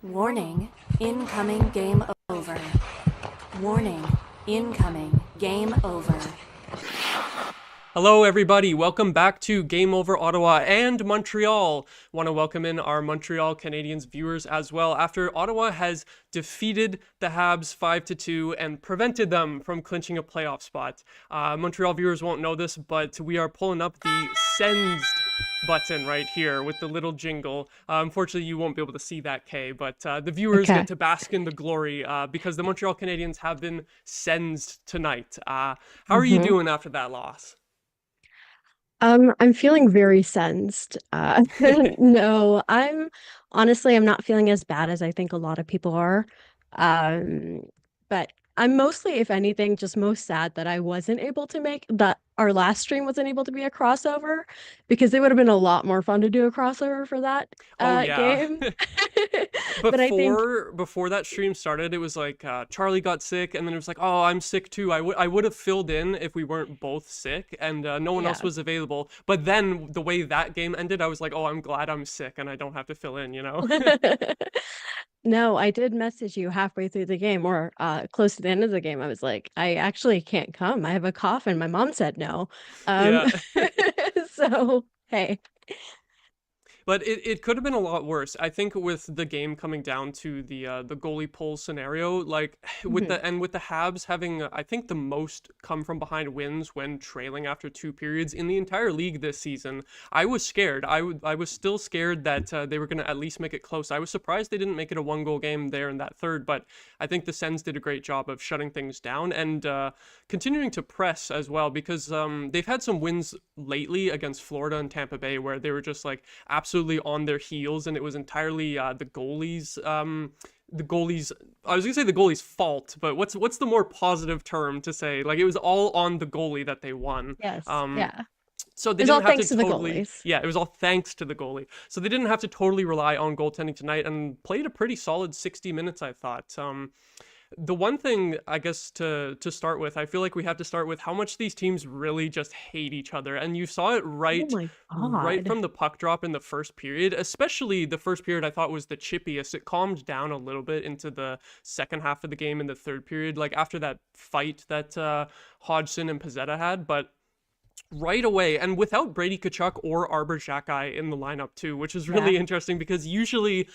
Warning, incoming game over. Warning, incoming game over. Hello, everybody. Welcome back to Game Over Ottawa and Montreal. Want to welcome in our Montreal Canadiens viewers as well after Ottawa has defeated the Habs 5-2 and prevented them from clinching a playoff spot. Montreal viewers won't know this, but we are pulling up the Sens button right here with the little jingle. Unfortunately, you won't be able to see that, Kay, but the viewers get to bask in the glory because the Montreal Canadiens have been Sensed tonight. How are you doing after that loss? I'm feeling very sensed. No, I'm not feeling as bad as I think a lot of people are. Um, but I'm mostly, if anything, just most sad that I wasn't able to make that our last stream wasn't able to be a crossover because it would have been a lot more fun to do a crossover for that Oh yeah. game. But I think Before that stream started, it was like Charlie got sick, and then it was like, oh, I'm sick too. I would have filled in if we weren't both sick, and no one else yeah. was available. But then the way that game ended, I was like, oh, I'm glad I'm sick and I don't have to fill in, you know? No, I did message you halfway through the game or close to the end of the game. I was like, I actually can't come. I have a cough, and my mom said no. Um, Yeah. so hey. But it could have been a lot worse. I think with the game coming down to the goalie pull scenario, like with Mhm. the Habs having I think the most come from behind wins when trailing after two periods in the entire league this season. I was scared. I was still scared that they were going to at least make it close. I was surprised they didn't make it a one goal game there in that third, but I think the Sens did a great job of shutting things down and continuing to press as well because they've had some wins lately against Florida and Tampa Bay where they were just like absolutely on their heels, and it was entirely the goalies. I was gonna say the goalie's fault, but what's the more positive term to say? Like it was all on the goalie that they won. Yes. Um, Yeah. so they It's all didn't have to thanks to the totally, goalies. yeah, it was all thanks to the goalie. So they didn't have to totally rely on goaltending tonight and played a pretty solid 60 minutes, I thought. The one thing I guess to start with, I feel like we have to start with how much these teams really just hate each other, and you saw it Oh my right God. from the puck drop in the first period. Especially the first period, I thought was the chippiest. It calmed down a little bit into the second half of the game in the third period, like after that fight that Hodgson and Pizzetta had, but right away, and without Brady Tkachuk or Arbor Xhekaj in the lineup too, which is Yeah. really interesting because usually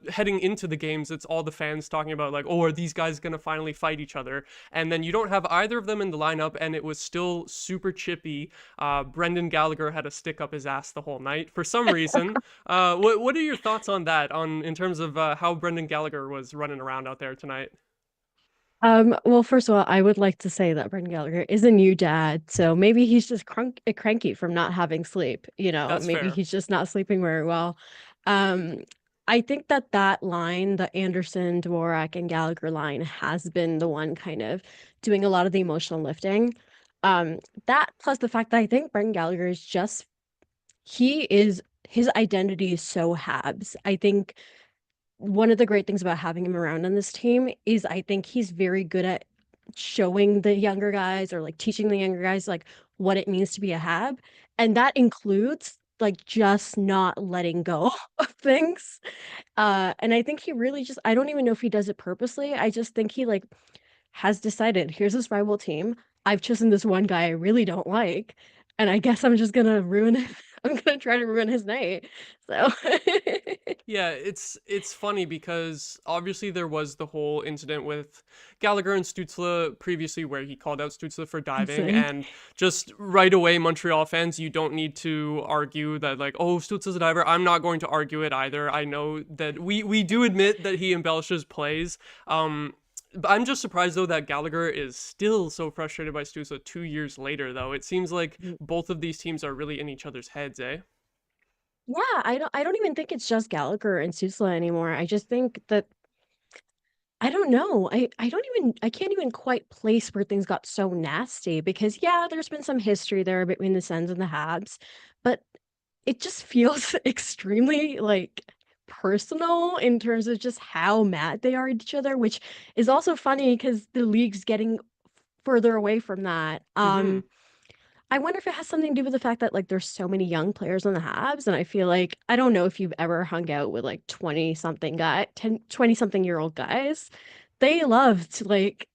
heading into the games, it's all the fans talking about like, oh, are these guys going to finally fight each other? And then you don't have either of them in the lineup, and it was still super chippy. Brendan Gallagher had a stick up his ass the whole night for some reason. What are your thoughts on that, in terms of how Brendan Gallagher was running around out there tonight? Well, first of all, I would like to say that Brendan Gallagher is a new dad, so maybe he's just cranky from not having sleep. That's Maybe fair. he's just not sleeping very well. Um, I think that that line, the Anderson, Dvorak, and Gallagher line, has been the one kind of doing a lot of the emotional lifting. Um, that plus the fact that I think Brendan Gallagher is just he is his identity is so Habs. I think one of the great things about having him around on this team is I think he's very good at showing the younger guys or like teaching the younger guys like what it means to be a Hab. And that includes like just not letting go of things. And I think he really just I don't even know if he does it purposely. I just think he like has decided here's this rival team. I've chosen this one guy I really don't like. And I guess I'm just gonna ruin it. I'm gonna try to ruin his night. So Yeah, it's funny because obviously there was the whole incident with Gallagher and Stützle previously where he called out Stützle for diving, insane. and just right away Montreal fans, you don't need to argue that like, oh, Stützle's a diver. I'm not going to argue it either. I know that we do admit that he embellishes plays. But I'm just surprised though that Gallagher is still so frustrated by Stützle 2 years later though. It seems like both of these teams are really in each other's heads, eh? Yeah, I don't even think it's just Gallagher and Susla anymore. I just think that I don't know. I can't even quite place where things got so nasty because yeah, there's been some history there between the Sens and the Habs, but it just feels extremely like personal in terms of just how mad they are at each other, which is also funny because the league's getting further away from that. Mm-hmm. I wonder if it has something to do with the fact that like there's so many young players on the Habs, and I feel like I don't know if you've ever hung out with like 20 something guy, 10, 20 something year old guys. They love to like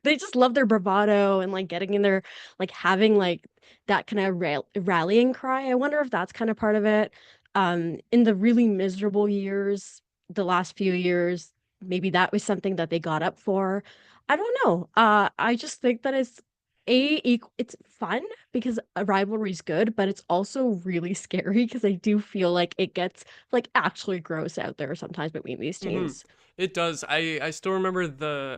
they just love their bravado and like getting in there, like having like that kind of rallying cry. I wonder if that's kind of part of it. In the really miserable years, the last few years, maybe that was something that they got up for. I don't know. I just think that it's fun because a rivalry is good, but it's also really scary because I do feel like it gets like actually gross out there sometimes between these Hmm. teams. It does. I still remember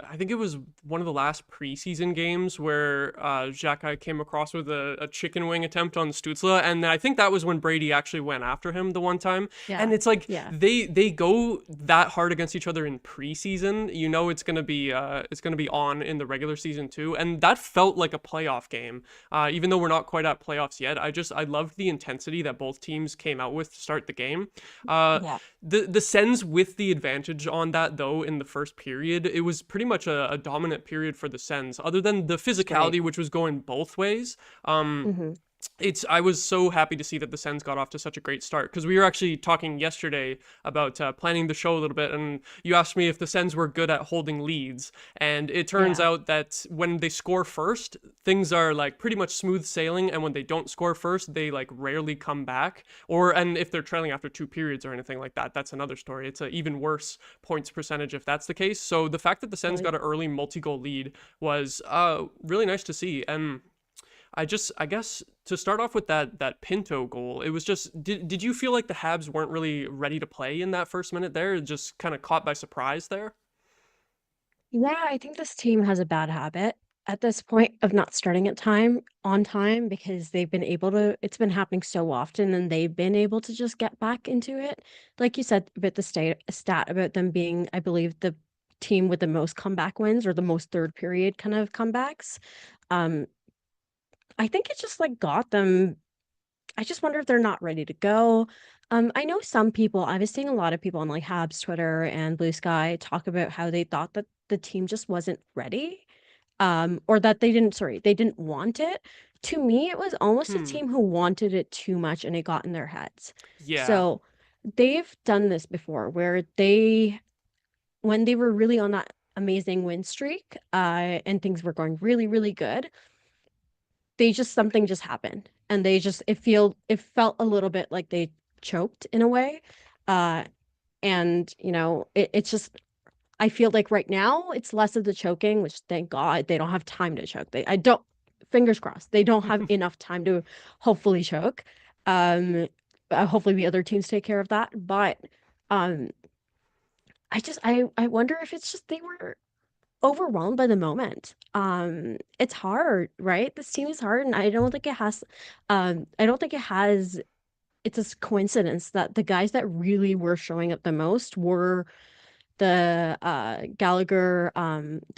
I think it was one of the last preseason games where Xhaka came across with a chicken wing attempt on Stutzla, and I think that was when Brady actually went after him the one time. And Yeah. it's like Yeah. they go that hard against each other in preseason. You know it's gonna be on in the regular season too, and that felt like a playoff game. Even though we're not quite at playoffs yet, I loved the intensity that both teams came out with to start the game. Uh, Yeah. the Sens with the advantage on that though in the first period, it was pretty much a dominant period for the Sens, other than the Right. physicality, which was going both ways. Hmm. I was so happy to see that the Sens got off to such a great start, because we were actually talking yesterday about planning the show a little bit, and you asked me if the Sens were good at holding leads, and it turns Yeah. out that when they score first, things are like pretty much smooth sailing, and when they don't score first, they like rarely come back. And if they're trailing after two periods or anything like that, that's another story. It's an even worse points percentage if that's the case. So the fact that the Sens Right. got an early multi-goal lead was really nice to see. And I guess to start off with that Pinto goal, it was just did you feel like the Habs weren't really ready to play in that first minute there? Just kind of caught by surprise there? Yeah, I think this team has a bad habit at this point of not starting at time on time because they've been able to, it's been happening so often and they've been able to just get back into it. Like you said about the stat about them being, I believe, the team with the most comeback wins or the most third period kind of comebacks. Um, I think it just like got them. I just wonder if they're not ready to go. I know some people, I was seeing a lot of people on like Habs Twitter and Blue Sky talk about how they thought that the team just wasn't ready. Or that they didn't want it. To me, it was almost a Hmm. team who wanted it too much and it got in their heads. Yeah. So they've done this before where when they were really on that amazing win streak, and things were going really, really good, something just happened and it felt a little bit like they choked in a way. Uh and it's just I feel like right now it's less of the choking, which thank God they don't have time to choke. I don't, fingers crossed, they don't have enough time to hopefully choke. Um Hopefully the other teams take care of that. But um I wonder if it's just they were overwhelmed by the moment. It's hard, right? This team is hard, and I don't think it's a coincidence that the guys that really were showing up the most were the Gallagher,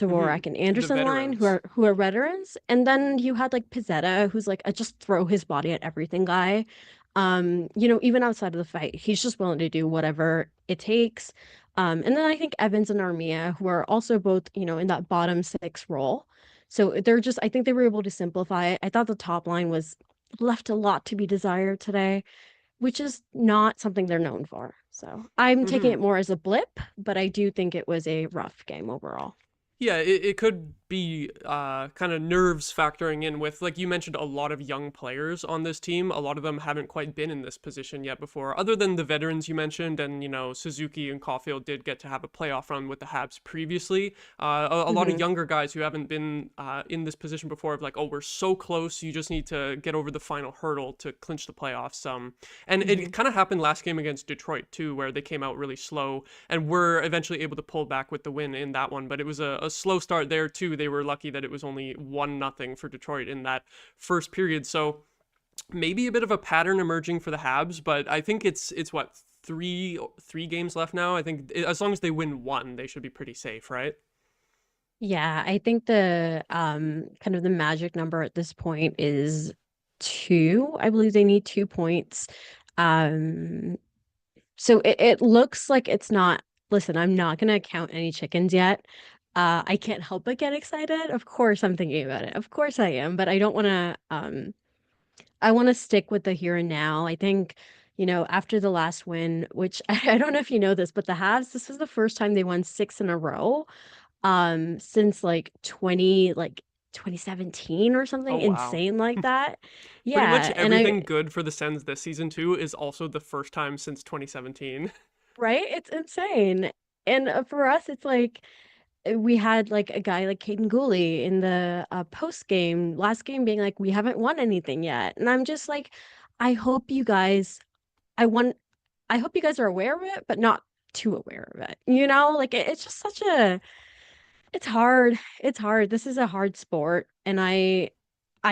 Hmm. Dvorak and The Anderson line veterans. who are veterans. And then you had like Pizzetta, who's like a just throw his body at everything guy. Even outside of the fight, he's just willing to do whatever it takes. And then I think Evans and Armia, who are also both, in that bottom six role. So I think they were able to simplify it. I thought the top line was left a lot to be desired today, which is not something they're known for. So I'm taking Hmm. it more as a blip, but I do think it was a rough game overall. Yeah, it could be kind of nerves factoring in with, like you mentioned, a lot of young players on this team. A lot of them haven't quite been in this position yet before, other than the veterans you mentioned. And, Suzuki and Caulfield did get to have a playoff run with the Habs previously. A lot of Hmm. younger guys who haven't been in this position before of like, oh, we're so close. You just need to get over the final hurdle to clinch the playoffs. And Hmm. it kind of happened last game against Detroit, too, where they came out really slow and were eventually able to pull back with the win in that one. But it was a slow start there too. They were lucky that it was only 1-0 for Detroit in that first period. So maybe a bit of a pattern emerging for the Habs, but I think it's what, three games left now. I think as long as they win one, they should be pretty safe, right? Yeah, I think the kind of the magic number at this point is two. I believe they need 2 points. Um, so it looks like it's not, listen, I'm not gonna count any chickens yet. I can't help but get excited. Of course, I'm thinking about it. Of course, I am, but I don't want to. I want to stick with the here and now. I think, after the last win, which I don't know if you know this, but the Habs, this was the first time they won 6 in a row, since like 2017 or Oh something wow. insane like that. Pretty much Yeah, and everything good for the Sens this season too is also the first time since 2017. right? It's insane. And for us, it's like we had like a guy like Caden Gooley in the post game, last game, being like, we haven't won anything yet. And I'm just like, I hope you guys, I want, I hope you guys are aware of it, but not too aware of it. Like it's just such a, it's hard. It's hard. This is a hard sport. And I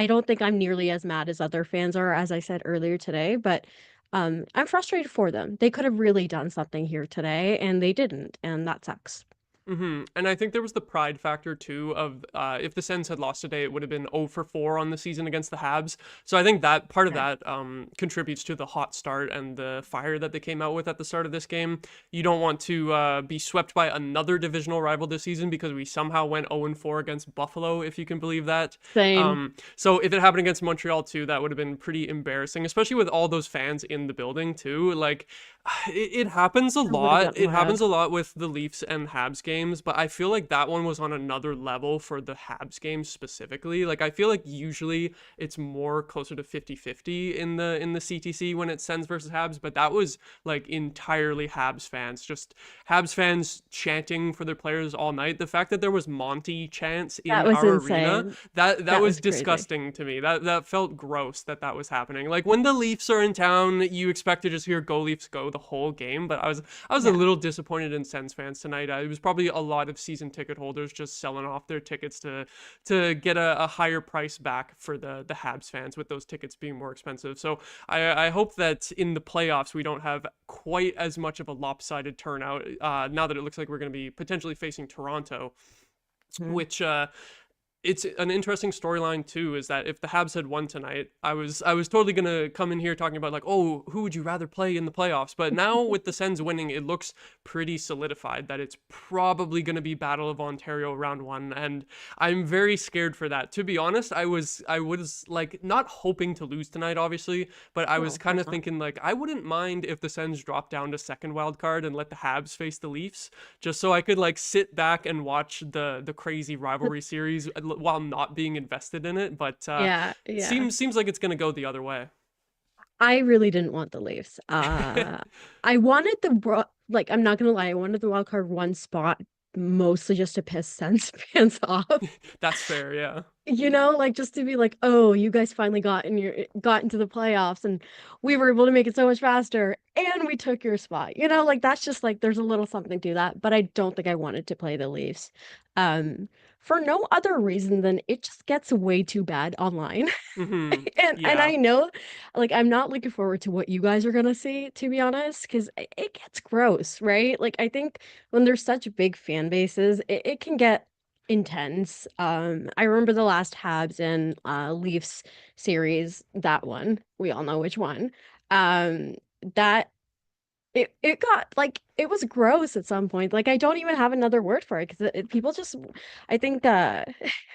don't think I'm nearly as mad as other fans are, as I said earlier today, but I'm frustrated for them. They could have really done something here today and they didn't, and that sucks. And I think there was the pride factor too of if the Sens had lost today, it would have been 0 for 4 on the season against the Habs. So I think that part of Yeah. that contributes to the hot start and the fire that they came out with at the start of this game. You don't want to be swept by another divisional rival this season because we somehow went 0 and 4 against Buffalo, if you can believe that. Same. So if it happened against Montreal too, that would have been pretty embarrassing, especially with all those fans in the building too. Like it happens a I would have lot. gotten It happens mad. a lot with the Leafs and Habs games, but I feel like that one was on another level for the Habs games specifically. Like I feel like usually it's more closer to 50-50 in the CTC when it's Sens versus Habs, but that was like entirely Habs fans, just Habs fans chanting for their players all night. The fact that there was Monty chants That in was our arena, insane. that That was was crazy. disgusting to me. That felt gross that was happening. Like when the Leafs are in town, you expect to just hear "Go Leafs Go" the whole game, but I was a Yeah. little disappointed in Sens fans tonight. It was probably a lot of season ticket holders just selling off their tickets to get a higher price back for the Habs fans, with those tickets being more expensive. So I hope that in the playoffs we don't have quite as much of a lopsided turnout. Now that it looks like we're going to be potentially facing Toronto, Mhm. which it's an interesting storyline too, is that if the Habs had won tonight, I was totally gonna come in here talking about like, oh, who would you rather play in the playoffs? But now with the Sens winning, it looks pretty solidified that it's probably gonna be Battle of Ontario round one, and I'm very scared for that. To be honest, I was like not hoping to lose tonight, obviously, but I No, was of kind course of not. thinking like I wouldn't mind if the Sens dropped down to second wild card and let the Habs face the Leafs, just so I could like sit back and watch the crazy rivalry series while not being invested in it. But Yeah, yeah. seems like it's gonna go the other way. I really didn't want the Leafs. I wanted like, I'm not gonna lie, I wanted the wild card one spot mostly just to piss Sens fans off. That's fair, yeah. Like just to be like, oh, you guys finally got into the playoffs and we were able to make it so much faster and we took your spot. Like that's just like there's a little something to that, but I don't think I wanted to play the Leafs. Um, for no other reason than it just gets way too bad online. And Yeah. I know, like, I'm not looking forward to what you guys are gonna see, to be honest, because it gets gross, right? Like, I think when there's such big fan bases, it can get intense. I remember the last Habs and Leafs series, that one, we all know which one. That it got like it was gross at some point. Like, I don't even have another word for it because people just, I think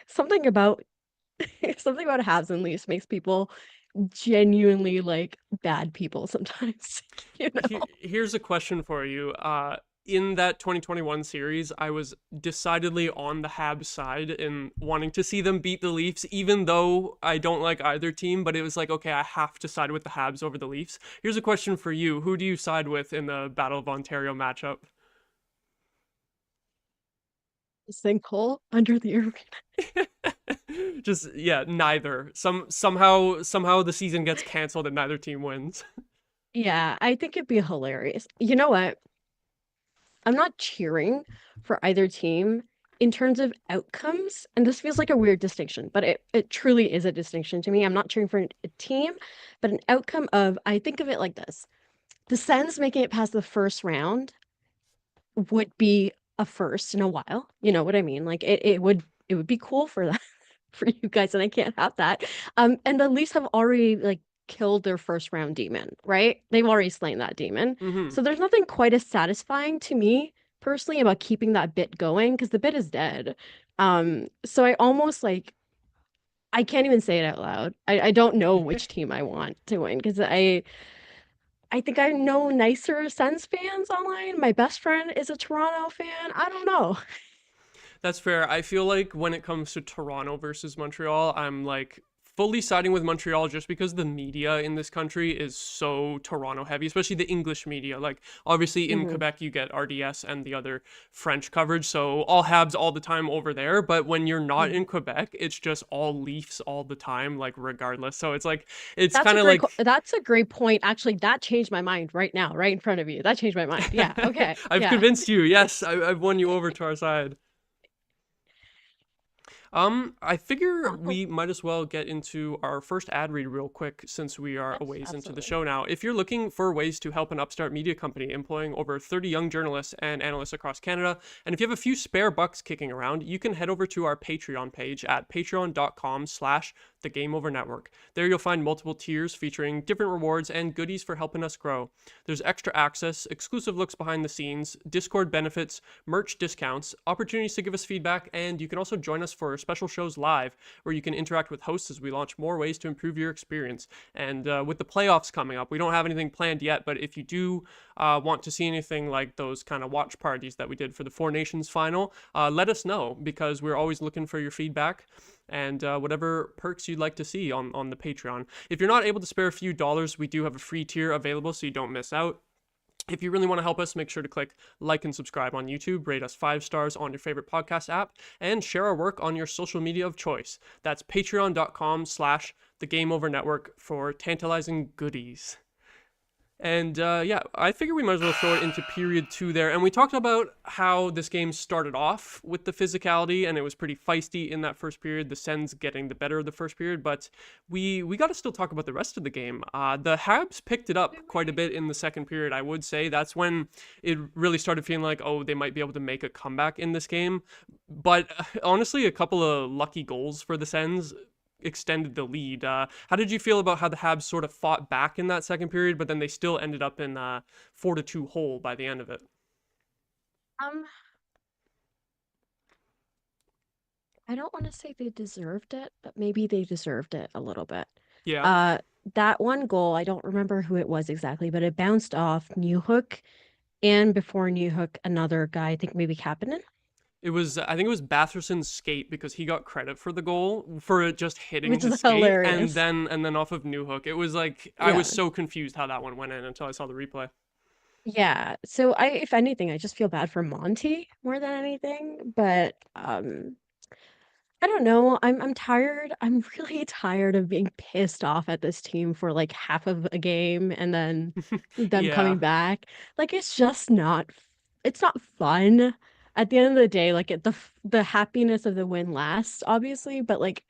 something about something about Habs and Leafs makes people genuinely like bad people sometimes, you know? Here's a question for you. In that 2021 series, I was decidedly on the Habs side in wanting to see them beat the Leafs, even though I don't like either team. But it was like, okay, I have to side with the Habs over the Leafs. Here's a question for you: who do you side with in the Battle of Ontario matchup? Sinkhole under the arena. Just yeah, neither. Somehow the season gets canceled and neither team wins. Yeah, I think it'd be hilarious. You know what? I'm not cheering for either team in terms of outcomes, and this feels like a weird distinction, but it truly is a distinction to me. I'm not cheering for a team, but an outcome of, I think of it like this. The Sens making it past the first round would be a first in a while. You know what I mean? Like it would be cool for that for you guys, and I can't have that. And the Leafs have already like killed their first round demon, right? They've already slain that demon. Hmm. So there's nothing quite as satisfying to me personally about keeping that bit going because the bit is dead. So I almost like I can't even say it out loud. I don't know which team I want to win because I think I know nicer Sens fans online. My best friend is a Toronto fan. I don't know. That's fair. I feel like when it comes to Toronto versus Montreal, I'm like fully siding with Montreal just because the media in this country is so Toronto heavy, especially the English media. Like obviously in Mhm. Quebec you get RDS and the other French coverage, so all Habs all the time over there, but when you're not Mhm. in Quebec, it's just all Leafs all the time, like regardless. So it's like it's That's a kind of great like that's a great point. Actually, that changed my mind right now, right in front of you. That changed my mind. Yeah. Okay. I've Yeah. convinced you. Yes, I've won you over to our side. I figure Wow. we might as well get into our first ad read real quick since we are a Yes, ways into the absolutely. show now. If you're looking for ways to help an upstart media company employing over 30 young journalists and analysts across Canada, and if you have a few spare bucks kicking around, you can head over to our Patreon page at patreon.com/, the Game Over Network. There you'll find multiple tiers featuring different rewards and goodies for helping us grow. There's extra access, exclusive looks behind the scenes, Discord benefits, merch discounts, opportunities to give us feedback, and you can also join us for special shows live where you can interact with hosts as we launch more ways to improve your experience. And with the playoffs coming up, we don't have anything planned yet, but if you do want to see anything like those kind of watch parties that we did for the Four Nations final, let us know because we're always looking for your feedback and whatever perks you'd like to see on the Patreon. If you're not able to spare a few dollars, we do have a free tier available so you don't miss out. If you really want to help us, make sure to click like and subscribe on YouTube, rate us 5 stars on your favorite podcast app, and share our work on your social media of choice. That's patreon.com/, the Game Over Network for tantalizing goodies. And yeah, I figure we might as well throw it into period 2 there. And we talked about how this game started off with the physicality, and it was pretty feisty in that first period. The Sens getting the better of the first period, but we got to still talk about the rest of the game. The Habs picked it up quite a bit in the second period. I would say that's when it really started feeling like, oh, they might be able to make a comeback in this game. But honestly, a couple of lucky goals for the Sens extended the lead. How did you feel about how the Habs sort of fought back in that second period, but then they still ended up in 4-2 hole by the end of it? Um, I don't want to say they deserved it, but maybe they deserved it a little bit. Yeah, Uh, that one goal, I don't remember who it was exactly, but it bounced off Newhook, and before Newhook, another guy, I think maybe Kapanen, it was. I think it was Batherson's skate because he got credit for the goal for it just hitting which his is skate, and hilarious. then off of Newhook. It was like I was Yeah. so confused how that one went in until I saw the replay. Yeah. So if anything, I just feel bad for Monty more than anything, but I don't know. I'm tired. I'm really tired of being pissed off at this team for like half of a game and then them Yeah, coming back. Like it's not fun. At the end of the day, like the happiness of the win lasts, obviously, but like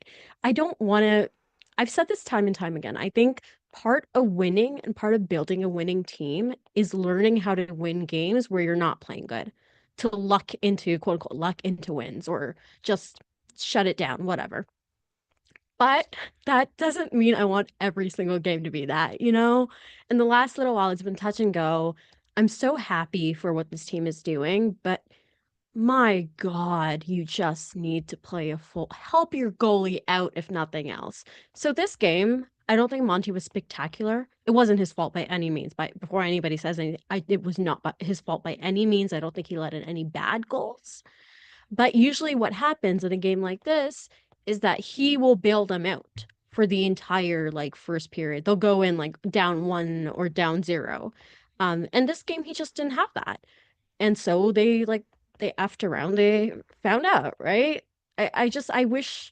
I don't want to I've said this time and time again. I think part of winning and part of building a winning team is learning how to win games where you're not playing good. To luck into quote unquote luck into wins or just shut it down, whatever. But that doesn't mean I want every single game to be that, you know? In the last little while, it's been touch and go. I'm so happy for what this team is doing, but my God, you just need to play a full, help your goalie out, if nothing else. So this game, I don't think Monty was spectacular. It wasn't his fault by any means. By before anybody says anything, it was not his fault by any means. I don't think he let in any bad goals. But usually what happens in a game like this is that he will bail them out for the entire like first period. They'll go in like down 1 or down 0. And this game he just didn't have that. And so they effed around, they found out, right? I wish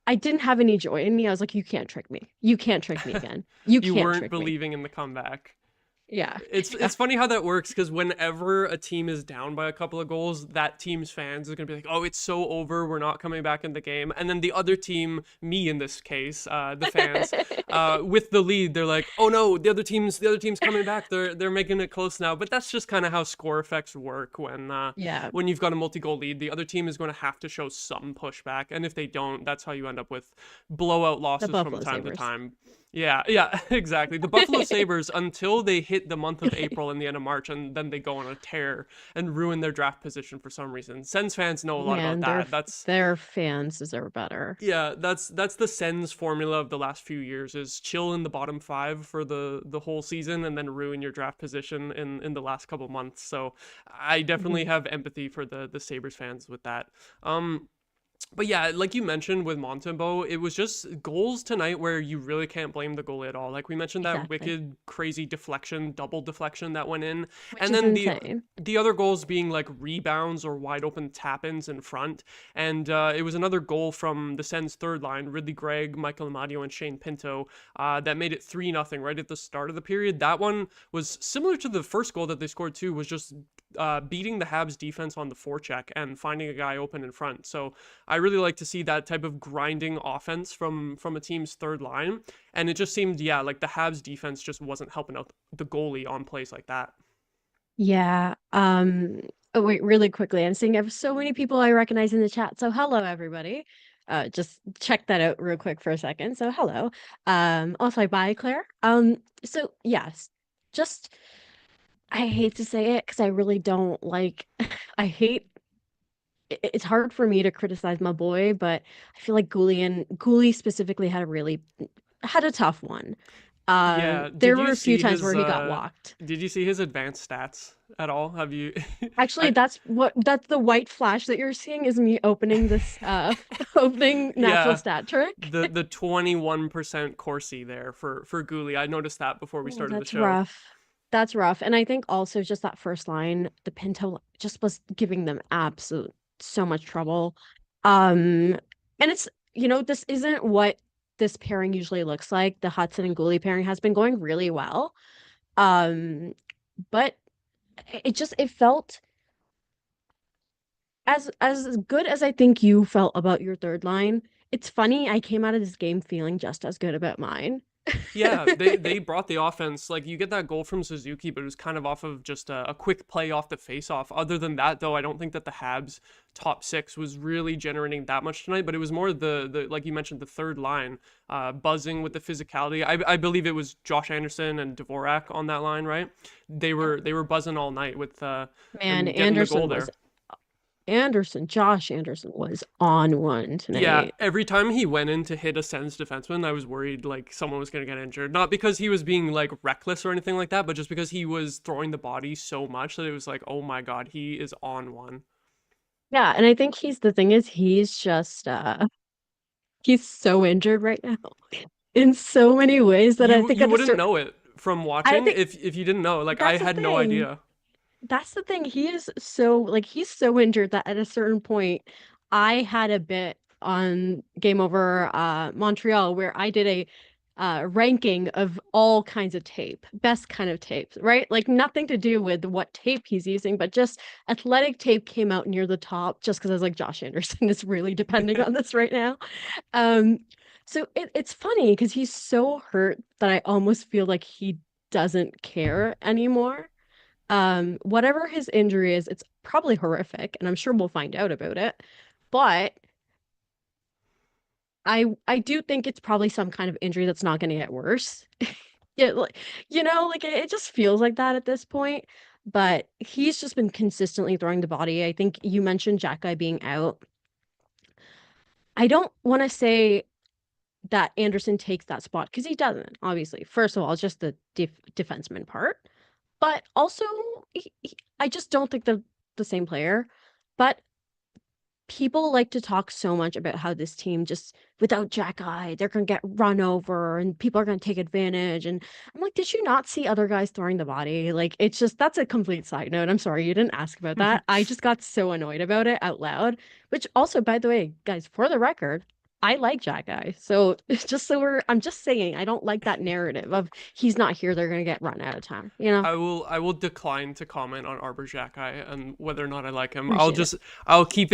I didn't have any joy in me. I was like, you can't trick me. You can't trick me again. You you can't weren't trick me. believing in the comeback. Yeah. It's Yeah. it's funny how that works because whenever a team is down by a couple of goals, that team's fans are gonna be like, "Oh, it's so over. We're not coming back in the game." And then the other team, me in this case, the fans, with the lead, they're like, "Oh no, the other team's coming back. They're making it close now." But that's just kind of how score effects work Yeah. when you've got a multi-goal lead. The other team is going to have to show some pushback, and if they don't, that's how you end up with blowout The losses from Buffalo time to Sabres. time. Yeah, exactly. The Buffalo Sabres, until they hit the month of April and the end of March, and then they go on a tear and ruin their draft position for some reason. Sens fans know a lot about Man, their that. That's their fans deserve better. yeah, that's the Sens formula of the last few years is chill in the bottom five for the whole season and then ruin your draft position in the last couple months. So I definitely Mhm. have empathy for the Sabres fans with that. But yeah, like you mentioned with Montembeault, it was just goals tonight where you really can't blame the goalie at all. Like we mentioned that Exactly. wicked, crazy deflection, double deflection that went in, Which and is then insane. the other goals being like rebounds or wide open tap-ins in front. And it was another goal from the Sens third line, Ridley Gregg, Michael Amadio, and Shane Pinto, that made it 3-0 right at the start of the period. That one was similar to the first goal that they scored too, was just beating the Habs defense on the forecheck and finding a guy open in front. So I really like to see that type of grinding offense from a team's third line. And it just seemed, yeah, like the Habs defense just wasn't helping out the goalie on plays like that. Yeah. Oh wait, really quickly. I'm seeing I have so many people I recognize in the chat. So hello everybody. Just check that out real quick for a second. So hello. Also bye Claire. So yes, just I hate to say it because I really don't like I hate it's hard for me to criticize my boy, but I feel like Gouli specifically had a tough one. Yeah, There were a few times where he got walked. did you see his advanced stats at all? Have you Actually, I that's the white flash that you're seeing is me opening this opening natural yeah, stat trick. the 21% Corsi there for Guli. I noticed that before we Oh, started the that's show. rough. That's rough. And I think also just that first line, the Pinto just was giving them absolute so much trouble. Um, and it's, this isn't what this pairing usually looks like. The Hudson and Goalie pairing has been going really well. But it felt as good as I think you felt about your third line. It's funny, I came out of this game feeling just as good about mine. Yeah, they brought the offense. Like you get that goal from Suzuki, but it was kind of off of just a quick play off the face-off. Other than that, though, I don't think that the Habs top six was really generating that much tonight. But it was more the like you mentioned, the third line, buzzing with the physicality. I believe it was Josh Anderson and Dvorak on that line, right? They were buzzing all night with Man, and getting the goal there. Josh Anderson was on one Yeah, tonight. every time he went in to hit a Sens defenseman, I was worried like someone was going to get injured. Not because he was being like reckless or anything like that, but just because he was throwing the body so much that it was like, oh my God, he is on one. Yeah, and I think the thing is he's just he's so injured right now in so many ways that I think You at a wouldn't certain know it from I watching think if you didn't know. Like I that's the had no thing. idea. That's the thing. He is so like he's so injured that at a certain point, I had a bit on Game Over Montreal where I did a ranking of all kinds of tape, best kind of tape, right? Like nothing to do with what tape he's using, but just athletic tape came out near the top just because I was like, Josh Anderson is really depending on this right now. Um, so it's funny because he's so hurt that I almost feel like he doesn't care anymore. Whatever his injury is, it's probably horrific, and I'm sure we'll find out about it. But I do think it's probably some kind of injury that's not going to get worse. Yeah, like like it just feels like that at this point. But he's just been consistently throwing the body. I think you mentioned Jack Guy being out. I don't want to say that Anderson takes that spot because he doesn't, obviously. First of all, it's just the defenseman part. But also, I just don't think they're the same player. But people like to talk so much about how this team just without Jack Eye, they're gonna get run over and people are gonna take advantage. And I'm like, did you not see other guys throwing the body? Like, it's just that's a complete side note. I'm sorry you didn't ask about that. I just got so annoyed about it out loud. Which also, by the way, guys, for the record, I like Jack Eye. So it's just I'm just saying I don't like that narrative of he's not here, they're gonna get run out of time, you know? I will decline to comment on Arbor Xhekaj and whether or not I like him. Appreciate it. I'll keep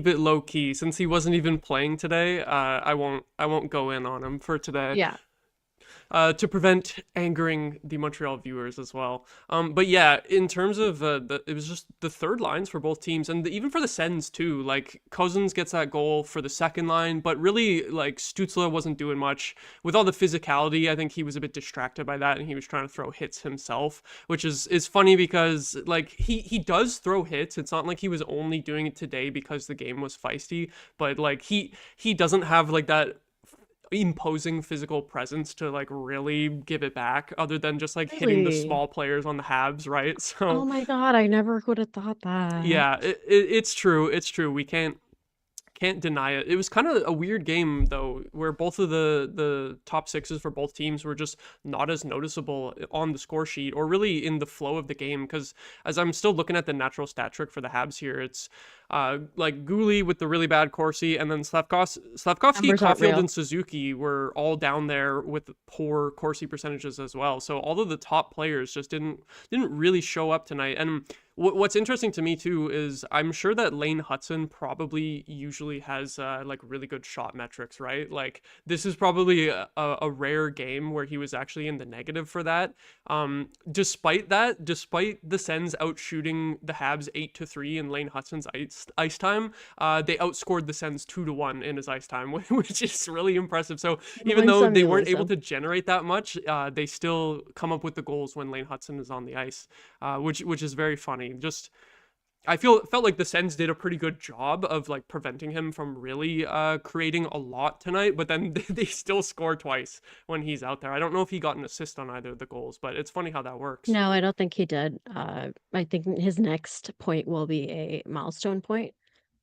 it low key since he wasn't even playing today. I won't go in on him for today. Yeah. to prevent angering the Montreal viewers as well. But yeah, in terms of it was just the third lines for both teams, and even for the Sens too. Like Cousins gets that goal for the second line, but really like Stützle wasn't doing much with all the physicality. I think he was a bit distracted by that, and he was trying to throw hits himself, which is funny because like he does throw hits. It's not like he was only doing it today because the game was feisty, but like he doesn't have like that imposing physical presence to like really give it back other than just like hitting the Really? small players on the Habs, right? Oh So my God, I never would have thought that. yeah, it's true. It's true. We can't deny it. It was kind of a weird game though, where both of the top sixes for both teams were just not as noticeable on the score sheet or really in the flow of the game. Because as I'm still looking at the natural stat trick for the Habs here, it's like Goulet with the really bad Corsi, and then Slavkovsky, Numbers aren't Caulfield, real. and Suzuki were all down there with poor Corsi percentages as well. So all of the top players just didn't really show up tonight. And what's interesting to me too is I'm sure that Lane Hudson probably usually has like really good shot metrics, right? Like this is probably a rare game where he was actually in the negative for that. Despite the Sens out shooting the Habs 8-3 in Lane Hudson's ice time, they outscored the Sens 2-1 in his ice time, which is really impressive. So You even win though some, they you weren't lose able some. to generate that much, they still come up with the goals when Lane Hudson is on the ice, which is very funny. Just felt like the Sens did a pretty good job of like preventing him from really creating a lot tonight, but then they still score twice when he's out there. I don't know if he got an assist on either of the goals, but it's funny how that works. No, I don't think he did. I think his next point will be a milestone point.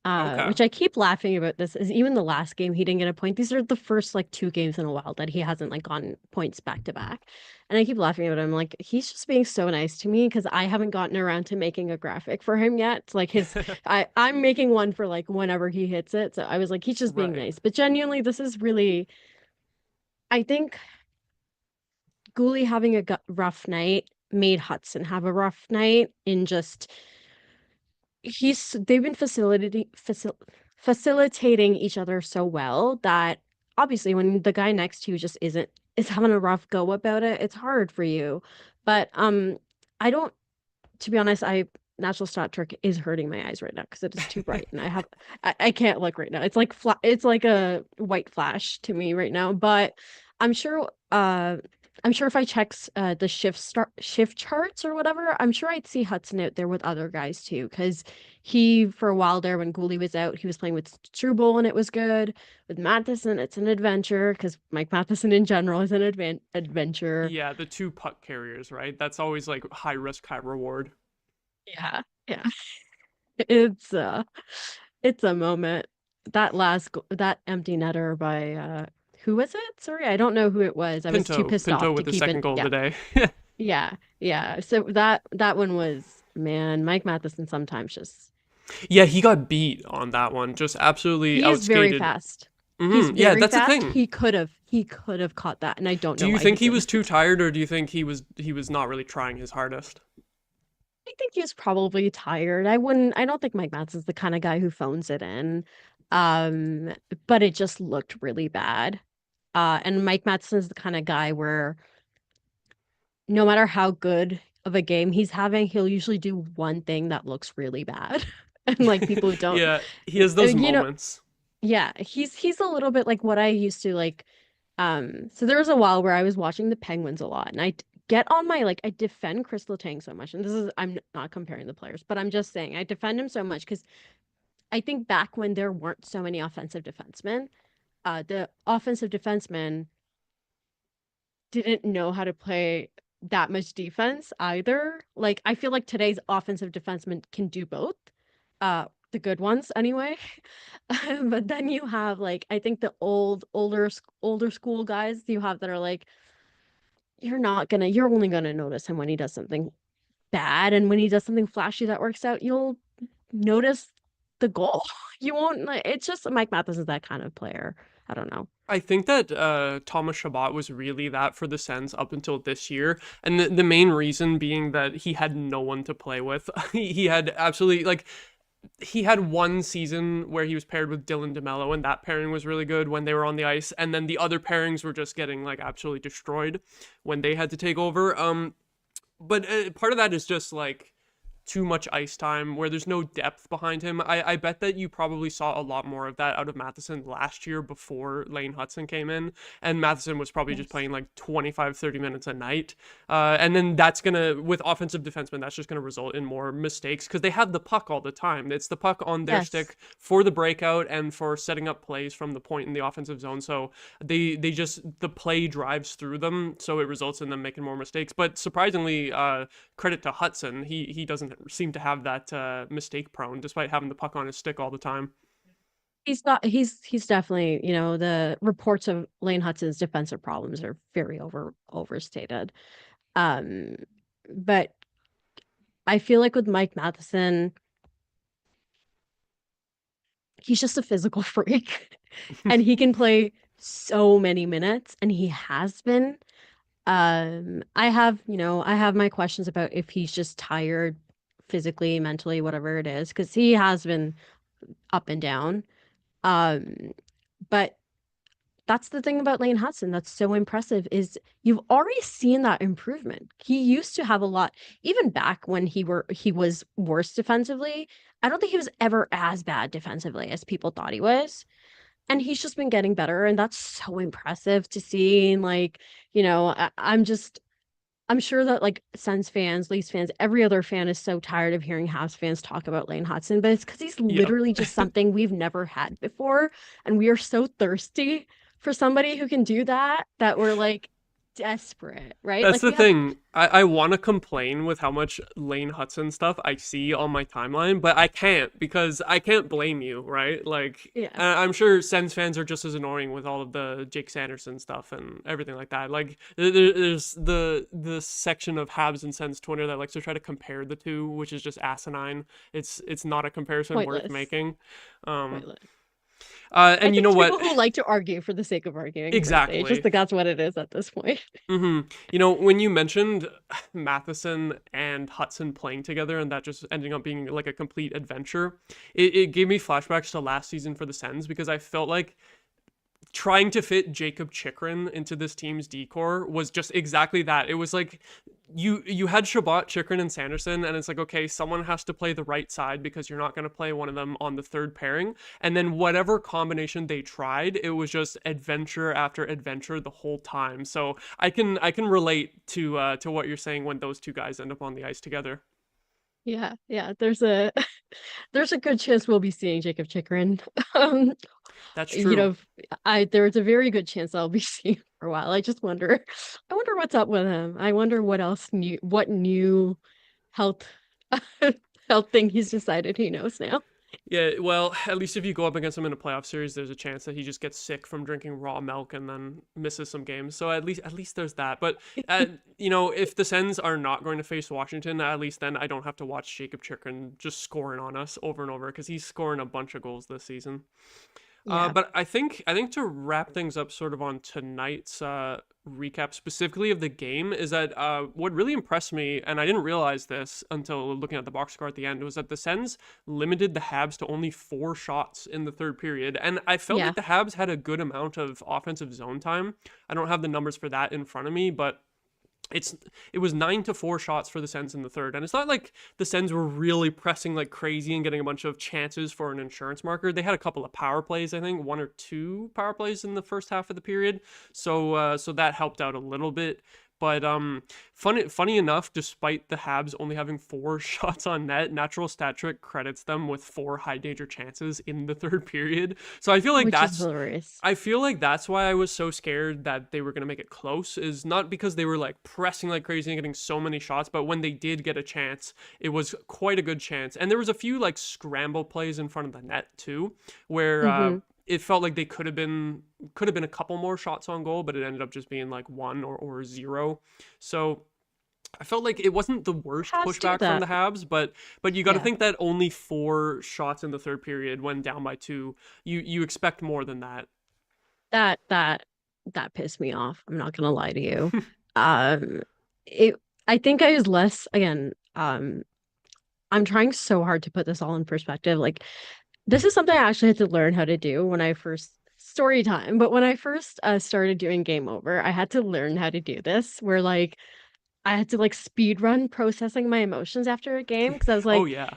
Okay. Which I keep laughing about this is even the last game he didn't get a point. These are the first like two games in a while that he hasn't like gotten points back to back. And I keep laughing at him like he's just being so nice to me because I haven't gotten around to making a graphic for him yet. It's like I'm making one for like whenever he hits it. So I was like, he's just being Right. nice. But genuinely, this is really I think Gooley having a rough night made Hudson have a rough night in just they've been facilitating each other so well that obviously when the guy next to you just is having a rough go about it, it's hard for you. But I don't to be honest, I Natural Stat Trick is hurting my eyes right now because it is too bright and I can't look right now. It's like it's like a white flash to me right now. But I'm sure I'm sure if I check the shift charts or whatever, I'm sure I'd see Hudson out there with other guys too. Because he, for a while there, when Gooley was out, he was playing with Struble and it was good. With Matheson, it's an adventure because Mike Matheson in general is an adventure. Yeah, the two puck carriers, right? That's always like high risk, high reward. Yeah, yeah. It's it's a moment. That that empty netter by who was it? Sorry, I don't know who it was. I was too pissed Pinto off to with the keep second it. goal Yeah. today. Yeah. Yeah. So that one was man, Mike Matheson sometimes just Yeah, he got beat on that one. Just absolutely he is very outskated. fast. He's Yeah, very that's the fast. thing. He could have caught that and I don't Do know you why he think he was didn't. too tired, or do you think he was not really trying his hardest? I think he's probably tired. I don't think Mike Matheson's the kind of guy who phones it in. Um but it just looked really bad. And Mike Matheson's the kind of guy where no matter how good of a game he's having, he'll usually do one thing that looks really bad. And like people who don't, Yeah, he has those you know, moments. yeah, he's a little bit like what I used to like. So there was a while where I was watching the Penguins a lot, and get on my like I defend Chris Letang so much, and this is I'm not comparing the players, but I'm just saying I defend him so much because I think back when there weren't so many offensive defensemen, the offensive defensemen didn't know how to play that much defense either. Like I feel like today's offensive defensemen can do both. The good ones anyway. But then you have like I think the older school guys you have that are like you're only gonna notice him when he does something bad and when he does something flashy that works out, you'll notice the goal. You won't like it's just Mike Mathis is that kind of player. I don't know. I think that Thomas Chabot was really that for the Sens up until this year, and the main reason being that he had no one to play with. He had absolutely like he had one season where he was paired with Dylan DeMello, and that pairing was really good when they were on the ice. And then the other pairings were just getting like absolutely destroyed when they had to take over. But part of that is just like too much ice time where there's no depth behind him. I bet that you probably saw a lot more of that out of Matheson last year before Lane Hutson came in, and Matheson was probably just Yes. playing like 25-30 minutes a night. And then that's gonna, with offensive defensemen, that's just gonna result in more mistakes because they have the puck all the time. It's the puck on their Yes. stick for the breakout and for setting up plays from the point in the offensive zone. So they just, the play drives through them, so it results in them making more mistakes. But surprisingly, credit to Hudson, he doesn't seem to have that mistake prone, despite having the puck on his stick all the time. He's not he's definitely, the reports of Lane Hutson's defensive problems are very overstated. Um, but I feel like with Mike Matheson, he's just a physical freak and he can play so many minutes and he has been. I have my questions about if he's just tired physically, mentally, whatever it is, because he has been up and down. Um, but that's the thing about Lane Hudson that's so impressive is you've already seen that improvement. He used to have a lot, even back when he was worse defensively. I don't think he was ever as bad defensively as people thought he was. And he's just been getting better, and that's so impressive to see. And like, I'm sure that like Sens fans, Leafs fans, every other fan is so tired of hearing Habs fans talk about Lane Hudson, but it's because he's Yep. literally just something we've never had before. And we are so thirsty for somebody who can do that that we're like desperate, right? That's Like the we have thing. I want to complain with how much Lane Hudson stuff I see on my timeline, but I can't because I can't blame you, right? Like, yeah, I'm sure Sens fans are just as annoying with all of the Jake Sanderson stuff and everything like that. Like, there's the section of Habs and Sens Twitter that likes to try to compare the two, which is just asinine. It's not a comparison worth pointless. making. Um, Pointless. I and you think know it's what? people who like to argue for the sake of arguing, frankly. I just Exactly. think that's what it is at this point. You know, when you mentioned Matheson and Hudson playing together and that just ending up being like a complete adventure, it gave me flashbacks to last season for the Sens because I felt like trying to fit Jacob Chikrin into this team's decor was just exactly that. It was like you had Shabbat, Chikrin, and Sanderson, and it's like, okay, someone has to play the right side because you're not going to play one of them on the third pairing. And then whatever combination they tried, it was just adventure after adventure the whole time. So I can relate to what you're saying when those two guys end up on the ice together. Yeah, yeah. There's a good chance we'll be seeing Jacob Chikrin. Um, That's you true. know, there's a very good chance I'll be seeing him for a while. I wonder what's up with him. I wonder what new health health thing he's decided he knows now. Yeah, well, at least if you go up against him in a playoff series, there's a chance that he just gets sick from drinking raw milk and then misses some games. So at least there's that. But you know, if the Sens are not going to face Washington, at least then I don't have to watch Jacob Chikrin just scoring on us over and over because he's scoring a bunch of goals this season. Yeah, But I think to wrap things up, sort of on tonight's recap specifically of the game, is that what really impressed me, and I didn't realize this until looking at the box score at the end, was that the Sens limited the Habs to only 4 shots in the third period, and I felt yeah. like the Habs had a good amount of offensive zone time. I don't have the numbers for that in front of me, but it was 9-4 shots for the Sens in the third, and it's not like the Sens were really pressing like crazy and getting a bunch of chances for an insurance marker. They had a couple of power plays, I think 1 or 2 power plays in the first half of the period, so that helped out a little bit. But funny enough, despite the Habs only having 4 shots on net, Natural Stat Trick credits them with 4 high danger chances in the third period. So Which is hilarious. I feel like that's why I was so scared that they were going to make it close, is not because they were like pressing like crazy and getting so many shots, but when they did get a chance, it was quite a good chance. And there was a few like scramble plays in front of the net too, where Hmm. it felt like they could have been a couple more shots on goal, but it ended up just being like one or zero. So I felt like it wasn't the worst Has do pushback from the that. Habs, but you got to Yeah. think that only 4 shots in the third period when down by two, you expect more than that. That that that pissed me off. I'm not gonna lie to you. Um, it I think I was less again. I'm trying so hard to put this all in perspective. Like, this is something I actually had to learn how to do when I first story time, but when I first started doing Game Over, I had to learn how to do this where like I had to like speed run processing my emotions after a game because I was Oh like, yeah.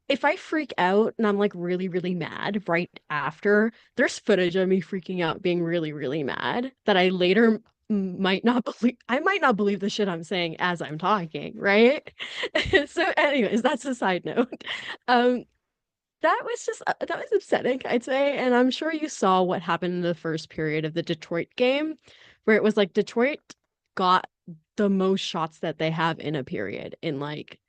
if I freak out and I'm like really, really mad right after, there's footage of me freaking out, being really, really mad that I later might not believe. I might not believe the shit I'm saying as I'm talking, right? So, anyways, that's a side note. Um, that was just that was upsetting, I'd say, and I'm sure you saw what happened in the first period of the Detroit game, where it was like Detroit got the most shots that they have in a period in like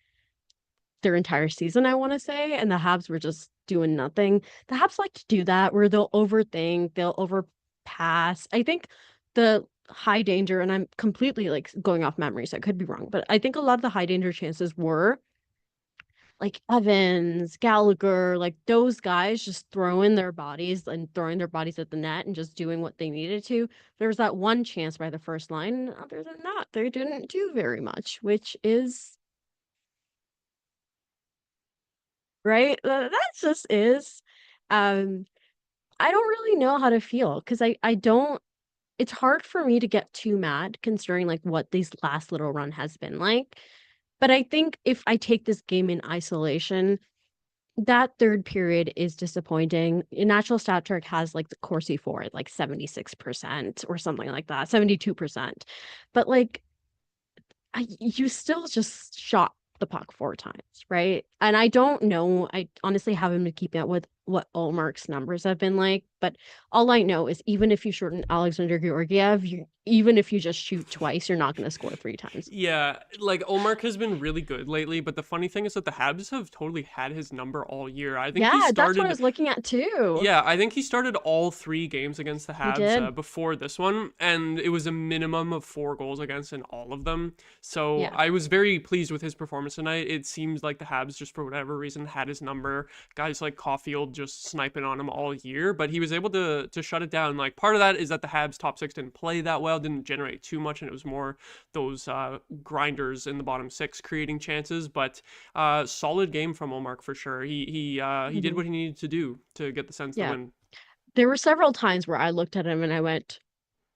their entire season, I want to say, and the Habs were just doing nothing. The Habs like to do that where they'll overthink, they'll overpass. I think the high danger, and I'm completely like going off memory, so I could be wrong, but I think a lot of the high danger chances were like Evans, Gallagher, like those guys just throwing their bodies and throwing their bodies at the net and just doing what they needed to. There was that one chance by the first line, and other than that, they didn't do very much, which is right. That just is. Um, I don't really know how to feel because I don't. It's hard for me to get too mad considering like what this last little run has been like. But I think if I take this game in isolation, that third period is disappointing. Natural Stat Trick has like the Corsi for it, like 76% or something like that, 72%. But like you still just shot the puck 4 times, right? And I don't know. I honestly haven't been keeping up with what Allmark's numbers have been like, but all I know is even if you shorten Alexander Georgiev, even if you just shoot twice, you're not going to score 3 times. Yeah, like Omar has been really good lately, but the funny thing is that the Habs have totally had his number all year. I think he Yeah, that's what I started was looking at too. Yeah, I think he started all 3 games against the He Habs did. before this one, and it was a minimum of 4 goals against in all of them. So Yeah. I was very pleased with his performance tonight. It seems like the Habs, just for whatever reason, had his number. Guys like Caulfield just sniping on him all year, but he was able to shut it down. Like, part of that is that the Habs top six didn't play that well, didn't generate too much, and it was more those grinders in the bottom six creating chances. But solid game from Omar for sure. He did Mhm. what he needed to do to get the Sens to Yeah. win. There were several times where I looked at him and I went,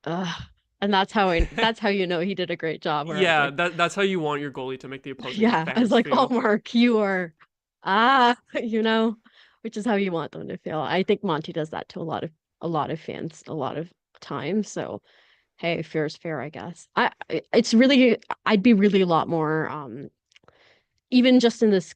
ugh. And that's how you know he did a great job, where I was Yeah, like, that's how you want your goalie to make the opposing yeah, I was fans like, oh, feel. Mark, you are, ah, you know, which is how you want them to feel. I think Monty does that to a lot of fans a lot of times. So, hey, fair is fair, I guess. It's really, I'd be really a lot more, even just in this,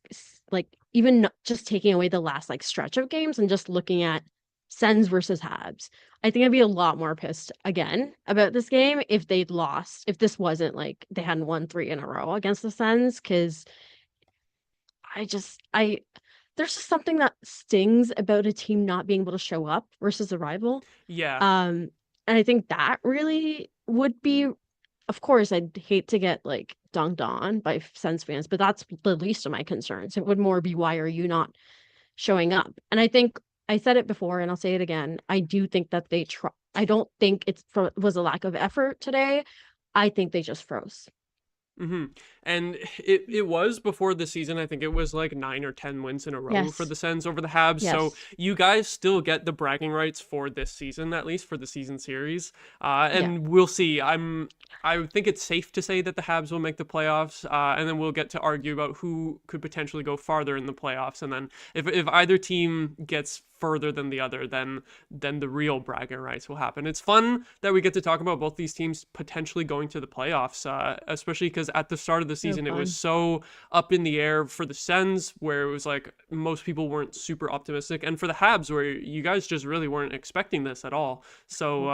like, even just taking away the last like stretch of games and just looking at Sens versus Habs. I think I'd be a lot more pissed again about this game if they'd lost, if this wasn't like they hadn't won 3 in a row against the Sens, because I there's just something that stings about a team not being able to show up versus a rival. Yeah. Um, and I think that really would be, of course, I'd hate to get like dunked on by Sens fans, but that's the least of my concerns. It would more be, why are you not showing up? And I think I said it before and I'll say it again. I do think that they try. I don't think was a lack of effort today. I think they just froze. Mm-hmm. And it was before the season. I think it was like 9 or 10 wins in a row for Yes. the Sens over the Habs. So Yes. you guys still get the bragging rights for this season, at least for the season series. Yeah. And we'll see. I think it's safe to say that the Habs will make the playoffs. And then we'll get to argue about who could potentially go farther in the playoffs. And then if either team gets further than the other, then the real bragging rights will happen. It's fun that we get to talk about both these teams potentially going to the playoffs, especially because at the start of the So season it was fun. so up in the air for the Sens, where it was like most people weren't super optimistic, and for the Habs, where you guys just really weren't expecting this at all. So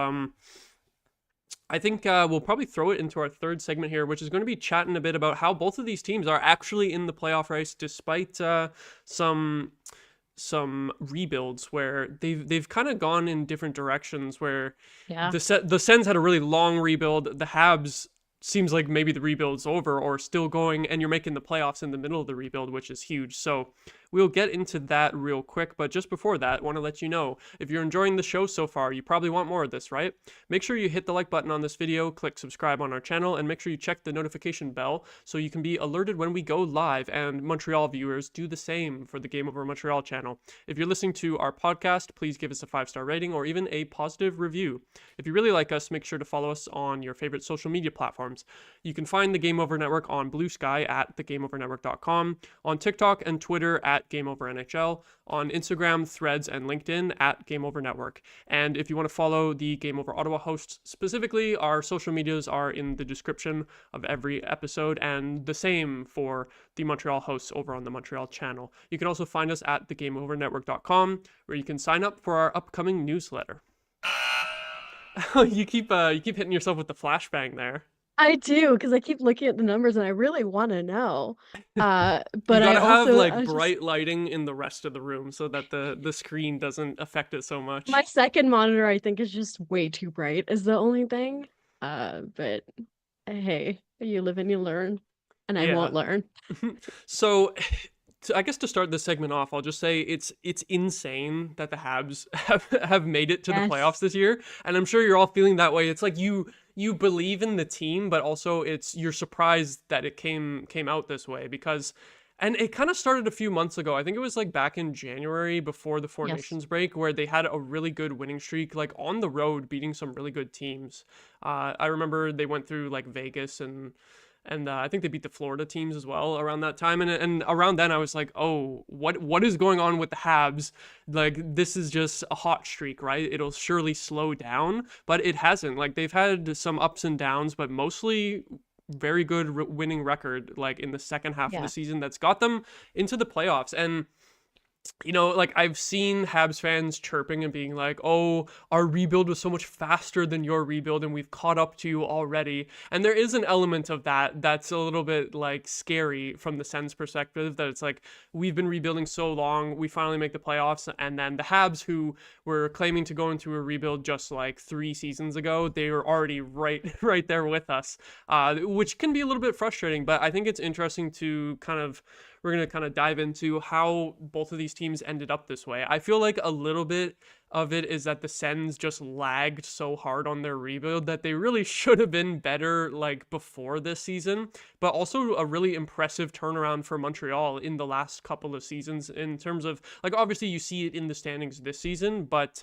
I think we'll probably throw it into our third segment here, which is going to be chatting a bit about how both of these teams are actually in the playoff race, despite some rebuilds where they've kind of gone in different directions. Where Yeah. the Sens had a really long rebuild, the Habs seems like maybe the rebuild's over or still going, and you're making the playoffs in the middle of the rebuild, which is huge. So we'll get into that real quick. But just before that, I want to let you know, if you're enjoying the show so far, you probably want more of this, right? Make sure you hit the like button on this video, click subscribe on our channel, and make sure you check the notification bell so you can be alerted when we go live, and Montreal viewers do the same for the Game Over Montreal channel. If you're listening to our podcast, please give us a 5-star rating or even a positive review. If you really like us, make sure to follow us on your favorite social media platforms. You can find the Game Over Network on Blue Sky at thegameovernetwork.com, on TikTok and Twitter at GameOverNHL, on Instagram, Threads, and LinkedIn at Game Over Network. And if you want to follow the Game Over Ottawa hosts specifically, our social medias are in the description of every episode, and the same for the Montreal hosts over on the Montreal channel. You can also find us at thegameovernetwork.com, where you can sign up for our upcoming newsletter. You keep hitting yourself with the flashbang there. I do, because I keep looking at the numbers and I really want to know. But You I gotta have also like I was just bright lighting in the rest of the room so that the screen doesn't affect it so much. my second monitor I think is just way too bright is the only thing. But hey, you live and you learn, and I Yeah. won't learn. So, I guess to start this segment off, I'll just say it's insane that the Habs have made it to the playoffs Yes. this year, and I'm sure you're all feeling that way. It's like you believe in the team, but also you're surprised that it came out this way, because, and it kind of started a few months ago. I think it was like back in January before the Four Yes. Nations break, where they had a really good winning streak, like on the road, beating some really good teams. I remember they went through like Vegas and I think they beat the Florida teams as well around that time. And around then I was like, oh, what is going on with the Habs? Like, this is just a hot streak, right? It'll surely slow down, but it hasn't. Like, they've had some ups and downs, but mostly very good winning record, like in the second half of Yeah. the season, that's got them into the playoffs. And like, I've seen Habs fans chirping and being like, oh, our rebuild was so much faster than your rebuild and we've caught up to you already. And there is an element of that that's a little bit like scary from the Sens perspective, that it's like, we've been rebuilding so long, we finally make the playoffs, and then the Habs, who were claiming to go into a rebuild just like 3 seasons ago, they were already right there with us, which can be a little bit frustrating. But I think it's interesting to we're going to kind of dive into how both of these teams ended up this way. I feel like a little bit of it is that the Sens just lagged so hard on their rebuild that they really should have been better like before this season, but also a really impressive turnaround for Montreal in the last couple of seasons, in terms of, like, obviously you see it in the standings this season, but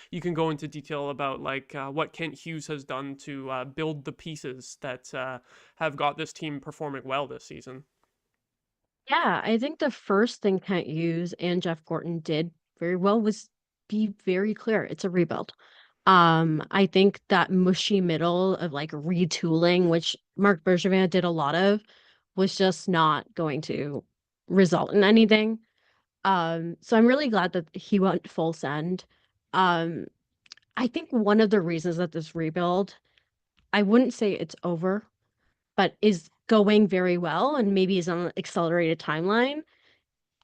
you can go into detail about like what Kent Hughes has done to build the pieces that have got this team performing well this season. Yeah, I think the first thing Kent Hughes and Jeff Gorton did very well was be very clear. It's a rebuild. I think that mushy middle of like retooling, which Marc Bergevin did a lot of, was just not going to result in anything. So I'm really glad that he went full send. Um, I think one of the reasons that this rebuild, I wouldn't say it's over, but is going very well and maybe is on an accelerated timeline,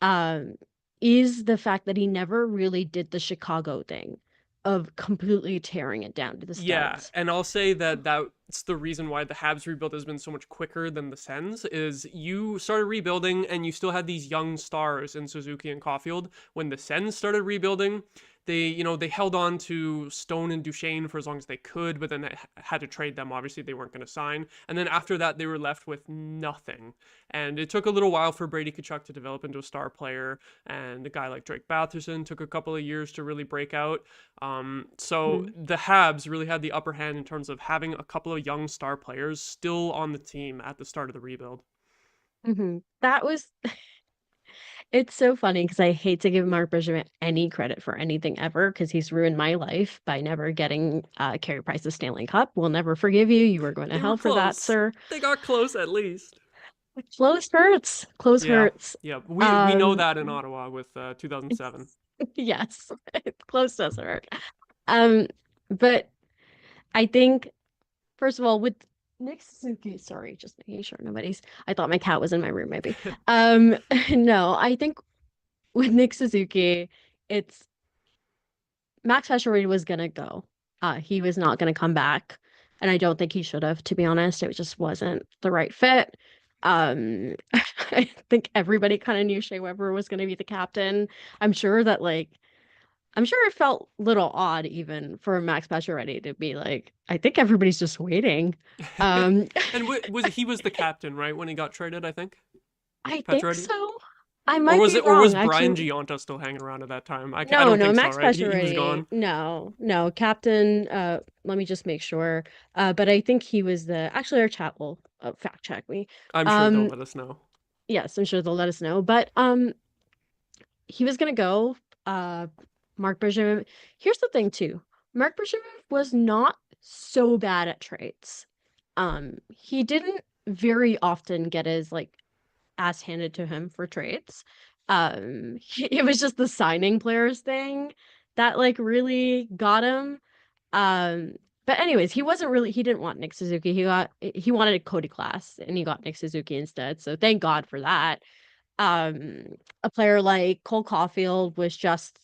um, is the fact that he never really did the Chicago thing of completely tearing it down to the Yeah, studs. and I'll say that that's the reason why the Habs rebuild has been so much quicker than the Sens, is you started rebuilding and you still had these young stars in Suzuki and Caulfield. When the Sens started rebuilding, they held on to Stone and Duchesne for as long as they could, but then they had to trade them. Obviously, they weren't going to sign. And then after that, they were left with nothing. And it took a little while for Brady Tkachuk to develop into a star player, and a guy like Drake Batherson took a couple of years to really break out. So Mhm. the Habs really had the upper hand in terms of having a couple of young star players still on the team at the start of the rebuild. That was it's so funny because I hate to give Marc Bergevin any credit for anything ever, because he's ruined my life by never getting Carey Price's Stanley Cup. We'll never forgive you. You were going to They were hell for that, close. sir. They got close at least. Close hurts. Close Yeah, hurts. yeah. We know Um, that in Ottawa with 2007. yes, close does hurt. Um, but I think, first of all, with Nick Suzuki, sorry, just making sure I thought my cat was in my room, maybe. No, I think with Nick Suzuki, it's Max Pacioretty was gonna go. He was not gonna come back, and I don't think he should have, to be honest. It just wasn't the right fit. I think everybody kind of knew Shea Weber was going to be the captain. I'm sure that I'm sure it felt a little odd even for Max Pacioretty to be like, I think everybody's just waiting. Um, And he was the captain, right, when he got traded, I think? I think Pacioretty? so. I might be Or was wrong, Brian actually. Giunta still hanging around at that time? I No, don't no, think so, Max right? He was Pacioretty. gone. No, no, Captain. Let me just make sure. But I think he was the. Actually, our chat will fact check me. I'm sure they'll Um, let us know. yes, I'm sure they'll let us know. But he was gonna go. Uh, Mark Bergevin. Here's the thing too. Mark Bergevin was not so bad at trades. He didn't very often get his like ass handed to him for trades. It was just the signing players thing that like really got him. Um, but anyways, he didn't want Nick Suzuki. He wanted Cody Glass and he got Nick Suzuki instead. So thank God for that. Um, a player like Cole Caulfield was just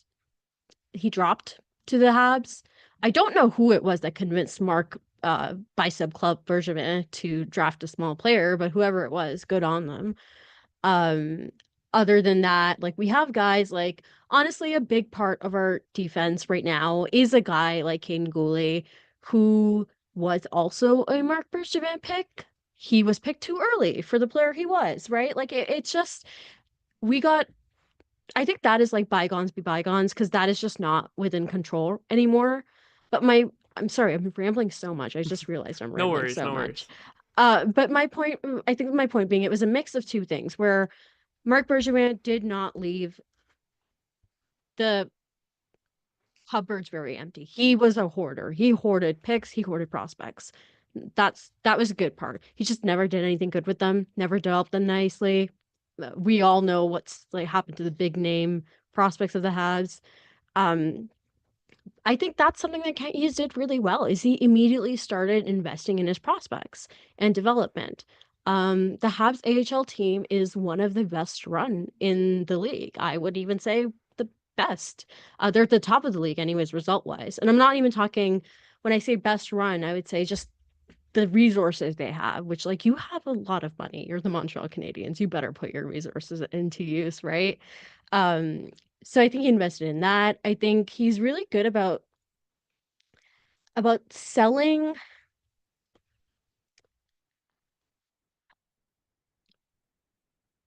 he dropped to the Habs. I don't know who it was that convinced Mark Bicep Club Bergevin to draft a small player, but whoever it was, good on them. Um, Other than that, like we have guys like honestly, a big part of our defense right now is a guy like Caden Goulet, who was also a Mark Bergevin pick. He was picked too early for the player he was, right? Like it's just we got I think that is like bygones be bygones because that is just not within control anymore. But I'm sorry, I'm rambling so much. I just realized I'm No rambling worries, so no much. worries. But I think my point being, it was a mix of two things where Mark Bergevin did not leave the cupboards very empty. He was a hoarder. He hoarded picks, he hoarded prospects. That was a good part. He just never did anything good with them, never developed them nicely. We all know what's like happened to the big name prospects of the Habs. Um, I think that's something that Kent Hughes did really well is he immediately started investing in his prospects and development. The Habs AHL team is one of the best run in the league. I would even say the best. They're at the top of the league anyways, result-wise. And I'm not even talking when I say best run, I would say just the resources they have, which like you have a lot of money. You're the Montreal Canadiens. You better put your resources into use, right? Um, so I think he invested in that. I think he's really good about selling.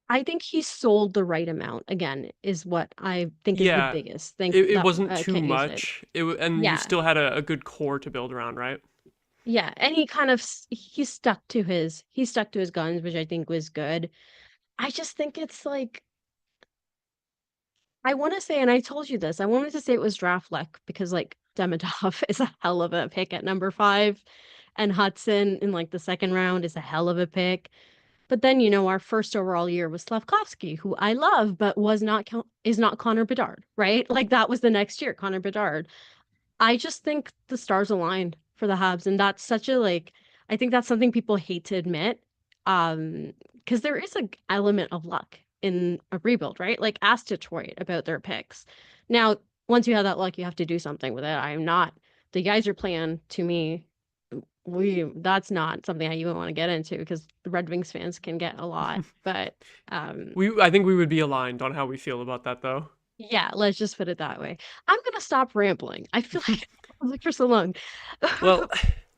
I think he sold the right amount. Again, is what I think is the Yeah, biggest thing it that wasn't too Kent Hughes did. much. And you Yeah, still had a good core to build around, right? yeah, and he stuck to his guns, which I think was good. I just think it's like I want to say, and I told you this, I wanted to say it was draft luck because like Demidov is a hell of a pick at number 5, and Hudson in like the second round is a hell of a pick. But then, our first overall year was Slavkovsky, who I love, but is not Connor Bedard, right? Like that was the next year, Connor Bedard. I just think the stars aligned for the Habs, and that's such a like. I think that's something people hate to admit, because there is an element of luck in a rebuild, right? Like ask Detroit about their picks. Now, once you have that luck, you have to do something with it. I'm not the guys are playing to me we that's not something I even want to get into because the Red Wings fans can get a lot. But I think we would be aligned on how we feel about that, though. yeah, let's just put it that way. I'm gonna stop rambling. I feel like I was like for so long. Well,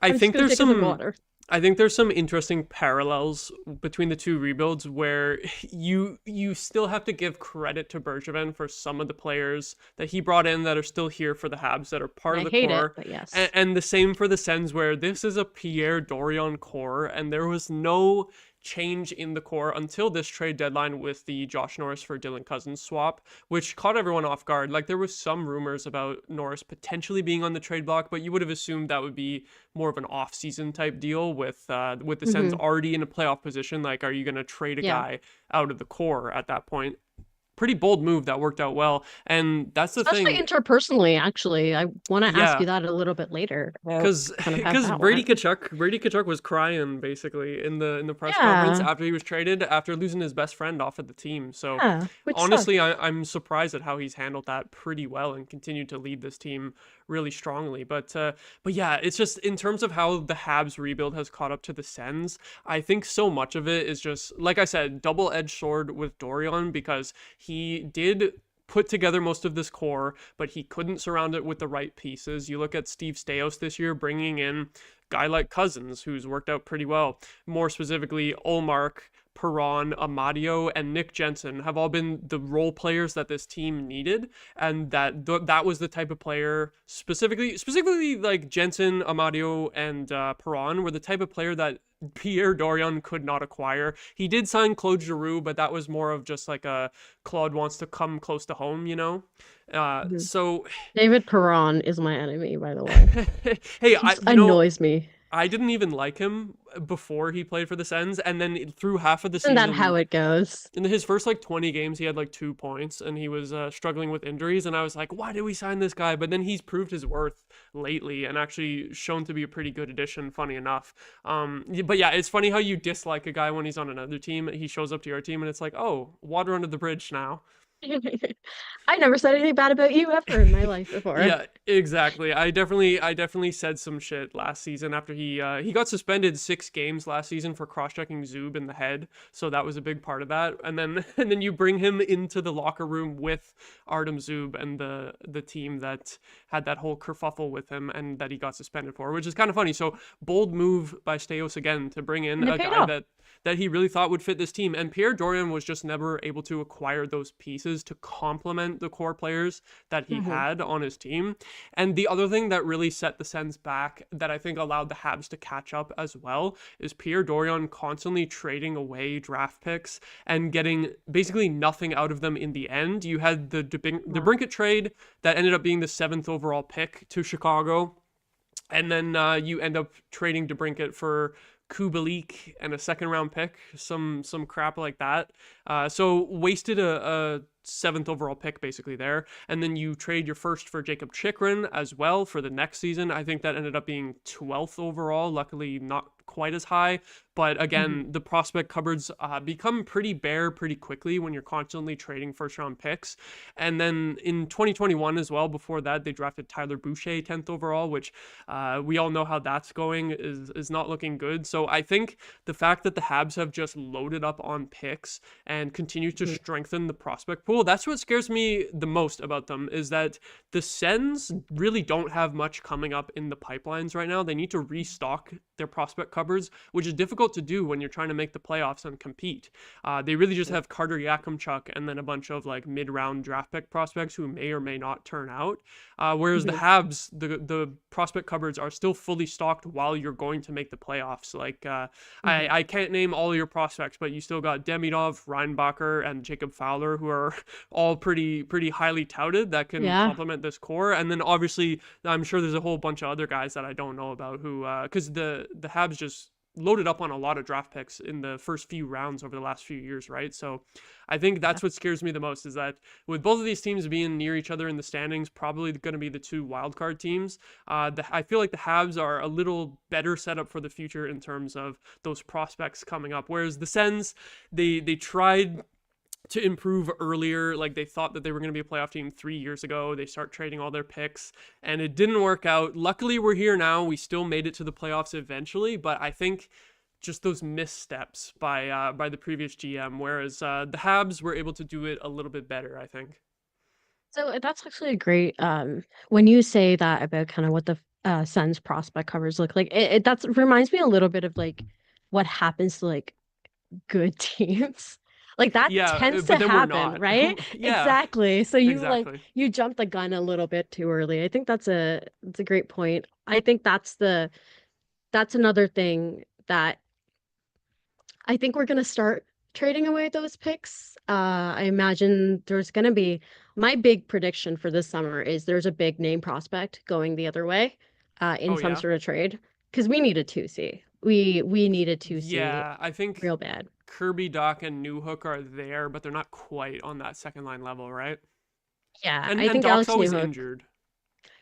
I I'm just think gonna there's take a sip of some water. I think there's some interesting parallels between the two rebuilds where you still have to give credit to Bergevin for some of the players that he brought in that are still here for the Habs that are part And of I the hate it, core. but yes. And the same for the Sens where this is a Pierre Dorion core and there was no change in the core until this trade deadline with the Josh Norris for Dylan Cousins swap, which caught everyone off guard. Like there was some rumors about Norris potentially being on the trade block, but you would have assumed that would be more of an off-season type deal with the Sens Mm-hmm. already in a playoff position. Like, are you going to trade a Yeah. guy out of the core at that point? Pretty bold move that worked out well, and that's the Especially thing. interpersonally, actually. I want to ask Yeah, you that a little bit later about because kind of how because that went. Brady Kachuk was crying basically in the press conference Yeah, after he was traded after losing his best friend off of the team. So yeah, which honestly, sucks. I'm surprised at how he's handled that pretty well and continued to lead this team really strongly. But yeah, it's just in terms of how the Habs rebuild has caught up to the Sens, I think so much of it is just, like I said, double-edged sword with Dorion, because he did put together most of this core, but he couldn't surround it with the right pieces. You look at Steve Staios this year, bringing in guy like Cousins, who's worked out pretty well. More specifically, Olmark, Perron, Amadio, and Nick Jensen have all been the role players that this team needed, and that was the type of player, specifically like Jensen, Amadio, and Perron were the type of player that Pierre Dorion could not acquire. He did sign Claude Giroux, but that was more of just like a Claude wants to come close to home, you know? Mhm. So, David Perron is my enemy, by the way. hey, He just annoys me. I didn't even like him before he played for the Sens, and then through half of the Isn't that how season, it goes? in his first like 20 games, he had like 2 points, and he was struggling with injuries. And I was like, why did we sign this guy? But then he's proved his worth lately, and actually shown to be a pretty good addition. Funny enough, but yeah, it's funny how you dislike a guy when he's on another team. He shows up to your team, and it's like, oh, water under the bridge now. I never said anything bad about you ever in my life before. Yeah, exactly. I definitely said some shit last season after he got suspended 6 games last season for cross-checking Zub in the head. So that was a big part of that. And then and then you bring him into the locker room with Artem Zub and the team that had that whole kerfuffle with him and that he got suspended for, which is kind of funny. So bold move by Staios again to bring in And it a paid guy off. that he really thought would fit this team. And Pierre Dorian was just never able to acquire those pieces to complement the core players that he Mhm. had on his team. And the other thing that really set the Sens back, that I think allowed the Habs to catch up as well, is Pierre Dorian constantly trading away draft picks and getting basically nothing out of them in the end. You had the DeBrincat trade that ended up being the 7th overall pick to Chicago. And then you end up trading DeBrincat for Kubalik and a second round pick, some crap like that. So wasted a 7th overall pick basically there, and then you trade your first for Jacob Chikrin as well for the next season. I think that ended up being 12th overall. Luckily, not quite as high, but again, the prospect cupboards become pretty bare pretty quickly when you're constantly trading first round picks. And then in 2021 as well, before that, they drafted Tyler Boucher 10th overall, which we all know how that's going, is not looking good. So I think the fact that the Habs have just loaded up on picks and continue to strengthen the prospect pool, that's what scares me the most about them, is that the Sens really don't have much coming up in the pipelines right now. They need to restock their prospect cupboards, which is difficult to do when you're trying to make the playoffs and compete. They really just have Carter Yakimchuk and then a bunch of like mid-round draft pick prospects who may or may not turn out. Whereas the Habs, the prospect cupboards are still fully stocked while you're going to make the playoffs. Like I can't name all your prospects, but you still got Demidov, Reinbacher, and Jacob Fowler, who are all pretty highly touted that can Yeah. complement this core. And then obviously, I'm sure there's a whole bunch of other guys that I don't know about who, because the Habs just loaded up on a lot of draft picks in the first few rounds over the last few years, right? So I think that's what scares me the most, is that with both of these teams being near each other in the standings, probably going to be the two wildcard teams. I feel like the Habs are a little better set up for the future in terms of those prospects coming up, whereas the Sens, they tried to improve earlier. Like they thought that they were going to be a playoff team 3 years ago. They start trading all their picks and it didn't work out. Luckily, we're here now. We still made it to the playoffs eventually, but I think just those missteps by the previous GM, whereas the Habs were able to do it a little bit better, I think. So that's actually a great when you say that about kind of what the Suns prospect covers look like, it that's reminds me a little bit of like what happens to like good teams. Like that Yeah, tends to but then we're happen, not. right? Yeah, Exactly. So you like exactly. you jumped the gun a little bit too early. I think that's a great point. I think that's another thing that I think we're gonna start trading away those picks. I imagine there's gonna be my big prediction for this summer is there's a big name prospect going the other way, in Oh some yeah. sort of trade because we need a 2C. We need a 2C Yeah, I think real bad. Kirby, Doc, and Newhook are there, but they're not quite on that second line level, right? Yeah, And I and think Doc's Alex always Newhook. injured.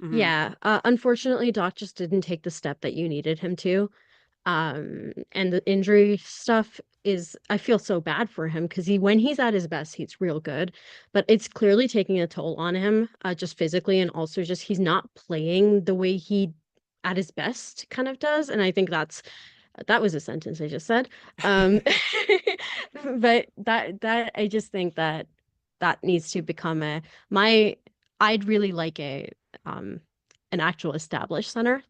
Hmm. Yeah, unfortunately, Doc just didn't take the step that you needed him to. And the injury stuff is, I feel so bad for him because when he's at his best, he's real good, but it's clearly taking a toll on him, just physically, and also just he's not playing the way he at his best kind of does. And I think that was a sentence I just said. Um, but that I just think that that needs to become my I'd really like um an actual established center,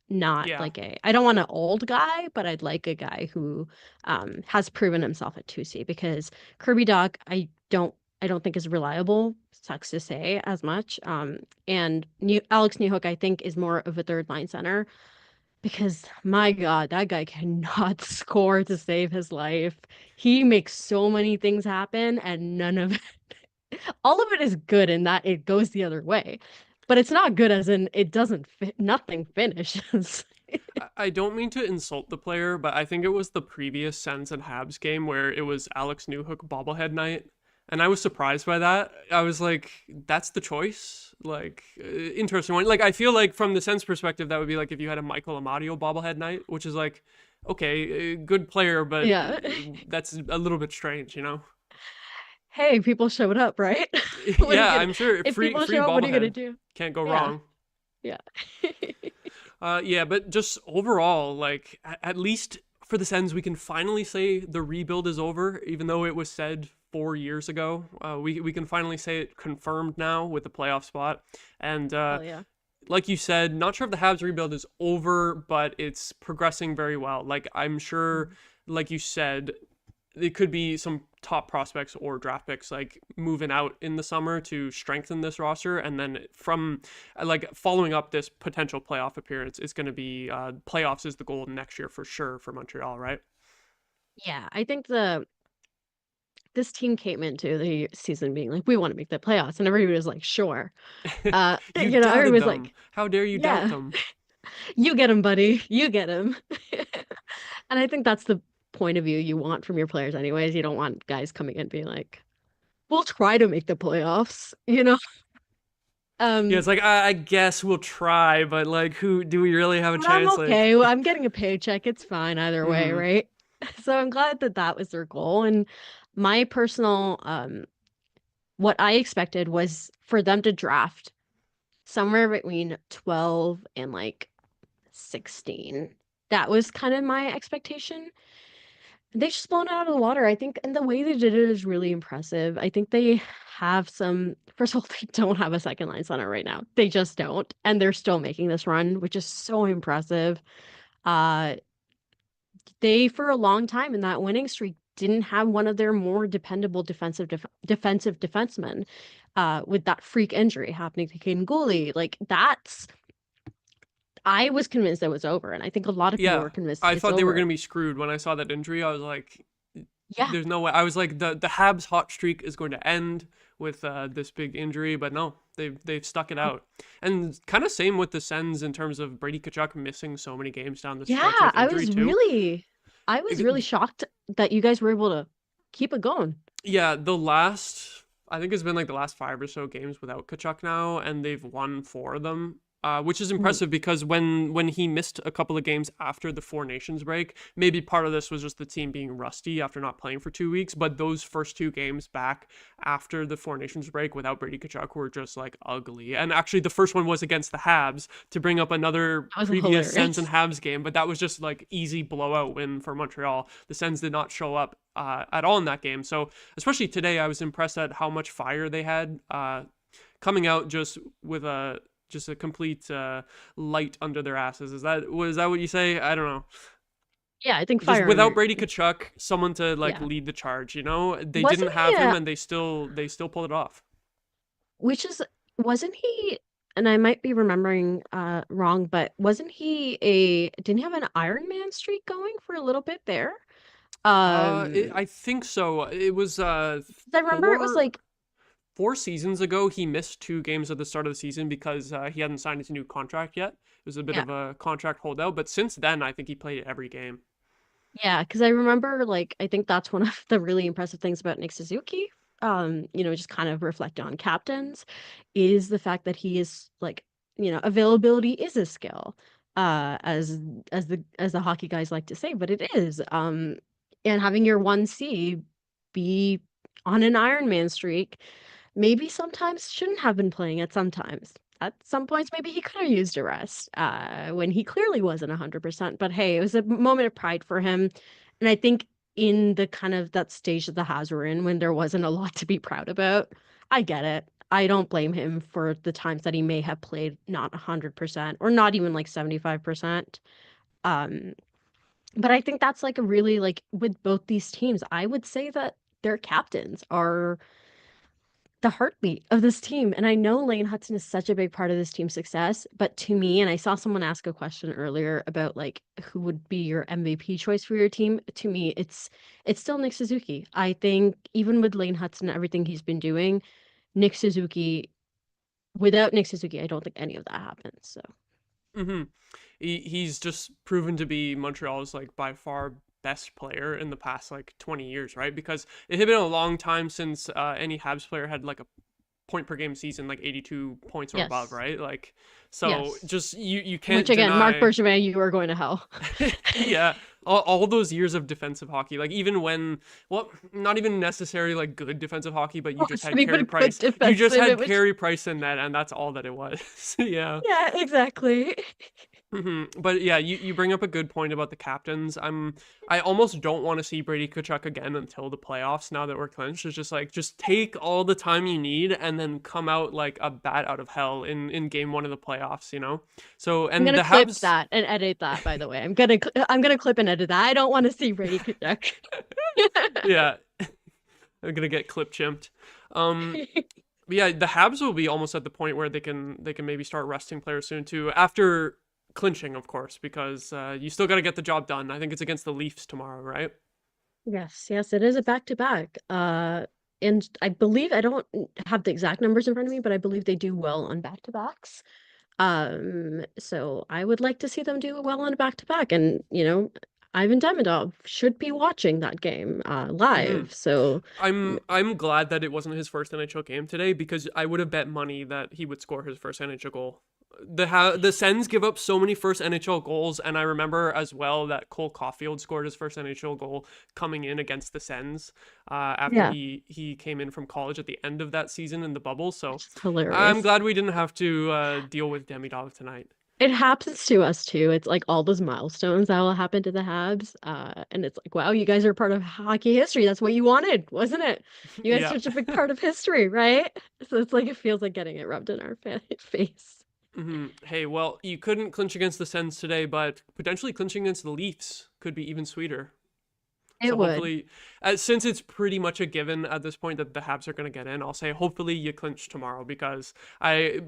not Yeah. like I don't want an old guy, but I'd like a guy who has proven himself at 2C, because Kirby Doc I don't think is reliable. Sucks to say as much. And Alex Newhook I think is more of a third line center, because my God, that guy cannot score to save his life. He makes so many things happen, and none of all of it is good in that it goes the other way. But it's not good as in it doesn't fit, nothing finishes. I don't mean to insult the player, but I think it was the previous Sens and Habs game where it was Alex Newhook bobblehead night. And I was surprised by that. I was like, that's the choice? Like, interesting one. Like, I feel like from the Sens perspective, that would be like if you had a Michael Amadio bobblehead night, which is like, okay, good player, but Yeah. that's a little bit strange, you know? Hey, people showed up, right? What are you Yeah, gonna I'm sure. if Free people show up, what are you gonna bobblehead. do? Can't go Yeah. wrong. Yeah. Yeah, but just overall, like at least for the Sens, we can finally say the rebuild is over, even though it was said 4 years ago. We can finally say it confirmed now with the playoff spot. And Oh yeah. like you said, not sure if the Habs rebuild is over, but it's progressing very well. Like I'm sure, like you said, it could be some top prospects or draft picks like moving out in the summer to strengthen this roster, and then from like following up this potential playoff appearance is going to be playoffs is the goal next year for sure for Montreal, right? Yeah, I think this team came into the season being like, we want to make the playoffs, and everybody was like, sure. You Everybody doubted was them. like, How dare you doubt yeah, them? you get him, buddy. You get him. And I think that's the point of view you want from your players anyways. You don't want guys coming in being like, we'll try to make the playoffs, you know? Yeah, Um, it's like I guess we'll try, but like, who do we really have a but I'm chance? Like, okay. I'm getting a paycheck. It's fine either way, mm, right? So I'm glad that that was their goal. And my personal, what I expected was for them to draft somewhere between 12 and like 16. That was kind of my expectation. They just blown it out of the water, I think, and the way they did it is really impressive. I think they have some. First of all, they don't have a second line center right now. They just don't, and they're still making this run, which is so impressive. Uh, they for a long time in that winning streak didn't have one of their more dependable defensive defensemen. With that freak injury happening to Caden Gooley, like that's. I was convinced it was over, and I think a lot of people yeah, were convinced I it's thought they were over. gonna be screwed when I saw that injury. I was like, Yeah, there's no way. I was like, the Habs hot streak is going to end with this big injury, but no, they've stuck it out. And kind of same with the Sens in terms of Brady Tkachuk missing so many games down the yeah, stretch with injury too. I was really shocked that you guys were able to keep it going. Yeah, the last I think it's been like the last 5 or so games without Kachuk now, and they've won 4 of them. Which is Mhm. impressive because when he missed a couple of games after the Four Nations break, maybe part of this was just the team being rusty after not playing for 2 weeks. But those first 2 games back after the Four Nations break without Brady Kachuk were just like ugly. And actually, the first one was against the Habs to bring up another That was previous Sens and hilarious. Habs game, but that was just like easy blowout win for Montreal. The Sens did not show up at all in that game. So especially today, I was impressed at how much fire they had coming out just with a complete light under their asses. Was that what you say? I don't know. Yeah, I think Just fire without under. Brady Kachuk, someone to like Yeah, lead the charge. You know, they didn't wasn't he? have him, and they still pulled it off. Which is wasn't he? And I might be remembering wrong, but wasn't he a? Didn't he have an Iron Man streak going for a little bit there? I think so. It was 'Cause I remember it was four like, 4 seasons ago. He missed 2 games at the start of the season because he hadn't signed his new contract yet. It was a bit yeah, of a contract holdout, but since then, I think he played every game. yeah, because I remember like I think that's one of the really impressive things about Nick Suzuki. Just kind of reflect on captains, is the fact that he is like, availability is a skill. as the hockey guys like to say, but it is. And having your 1C be on an Iron Man streak, maybe sometimes shouldn't have been playing at sometimes. At some points, maybe he could have used a rest when he clearly wasn't 100%. But hey, it was a moment of pride for him. And I think in the kind of that stage that the Habs were in when there wasn't a lot to be proud about, I get it. I don't blame him for the times that he may have played not 100% or not even like 75%. Um, but I think that's like a really like with both these teams, I would say that their captains are the heartbeat of this team. And I know Lane Hudson is such a big part of this team's success, but to me, and I saw someone ask a question earlier about like who would be your MVP choice for your team. To me, it's still Nick Suzuki. I think even with Lane Hudson and everything he's been doing, Nick Suzuki, without Nick Suzuki, I don't think any of that happens. So Mm-hmm. He's just proven to be Montreal's like by far best player in the past like 20 years, right? Because it had been a long time since any Habs player had like a point per game season, like 82 points or above, yes. right? Like, so Yes. just you Which can't again, Marc deny. Bergevin, you are going to hell. Yeah, all those years of defensive hockey, like even when, well, not even necessarily like good defensive hockey, but you just Wasn't had Carey even good Price. You just defensive. It had was Carey Price in that, and that's all that it was. Yeah. yeah, exactly. But yeah, you bring up a good point about the captains. I almost don't want to see Brady Tkachuk again until the playoffs. Now that we're clinched, it's just like just take all the time you need and then come out like a bat out of hell in game one of the playoffs. You know. So I'm and gonna the clip Habs, that and edit that. By the way, I'm gonna clip and edit that. I don't want to see Brady Kachuk. yeah, I'm gonna get clip chimped. Um, but yeah, the Habs will be almost at the point where they can maybe start resting players soon too after clinching, of course, because you still got to get the job done. I think it's against the Leafs tomorrow, right? Yes, yes, it is a back to back. And I believe I don't have the exact numbers in front of me, but I believe they do well on back to backs. So I would like to see them do well on a back to back, and Ivan Demidov should be watching that game Mm-hmm. live. So I'm glad that it wasn't his first NHL game today because I would have bet money that he would score his first NHL goal. The Sens give up so many first NHL goals, and I remember as well that Cole Caulfield scored his first NHL goal coming in against the Sens after yeah, he came in from college at the end of that season in the bubble. So it's I'm hilarious. glad we didn't have to deal with Demidov tonight. It happens to us too. It's like all those milestones that will happen to the Habs. And it's like, wow, you guys are part of hockey history. That's what you wanted, wasn't it? You guys Yeah. are such a big part of history, right? So it's like it feels like getting it rubbed in our face. Hey, well, you couldn't clinch against the Sens today, but potentially clinching against the Leafs could be even sweeter. So It would. hopefully, since it's pretty much a given at this point that the Habs are going to get in, I'll say hopefully you clinch tomorrow because I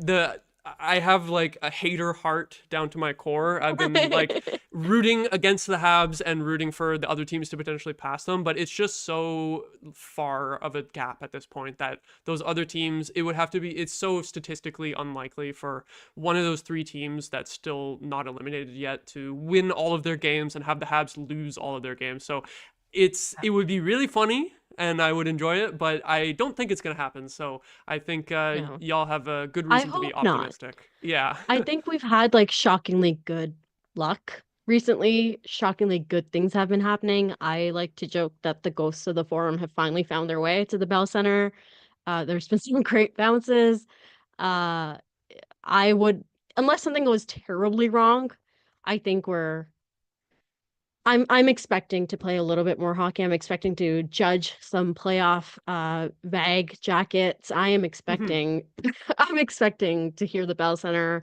have like a hater heart down to my core. I've been like rooting against the Habs and rooting for the other teams to potentially pass them, but it's just so far of a gap at this point that those other teams, it would have to be, it's so statistically unlikely for one of those three teams that's still not eliminated yet to win all of their games and have the Habs lose all of their games. So it would be really funny and I would enjoy it, but I don't think it's gonna happen. So I think No, y'all have a good I reason to be hope not. optimistic. Yeah. I think we've had like shockingly good luck recently. Shockingly good things have been happening. I like to joke that the ghosts of the forum have finally found their way to the Bell Center. There's been some great bounces. Uh, I would, unless something goes terribly wrong, I think I'm expecting to play a little bit more hockey. I'm expecting to judge some playoff bag jackets. I am Mhm. expecting I'm expecting to hear the Bell Center.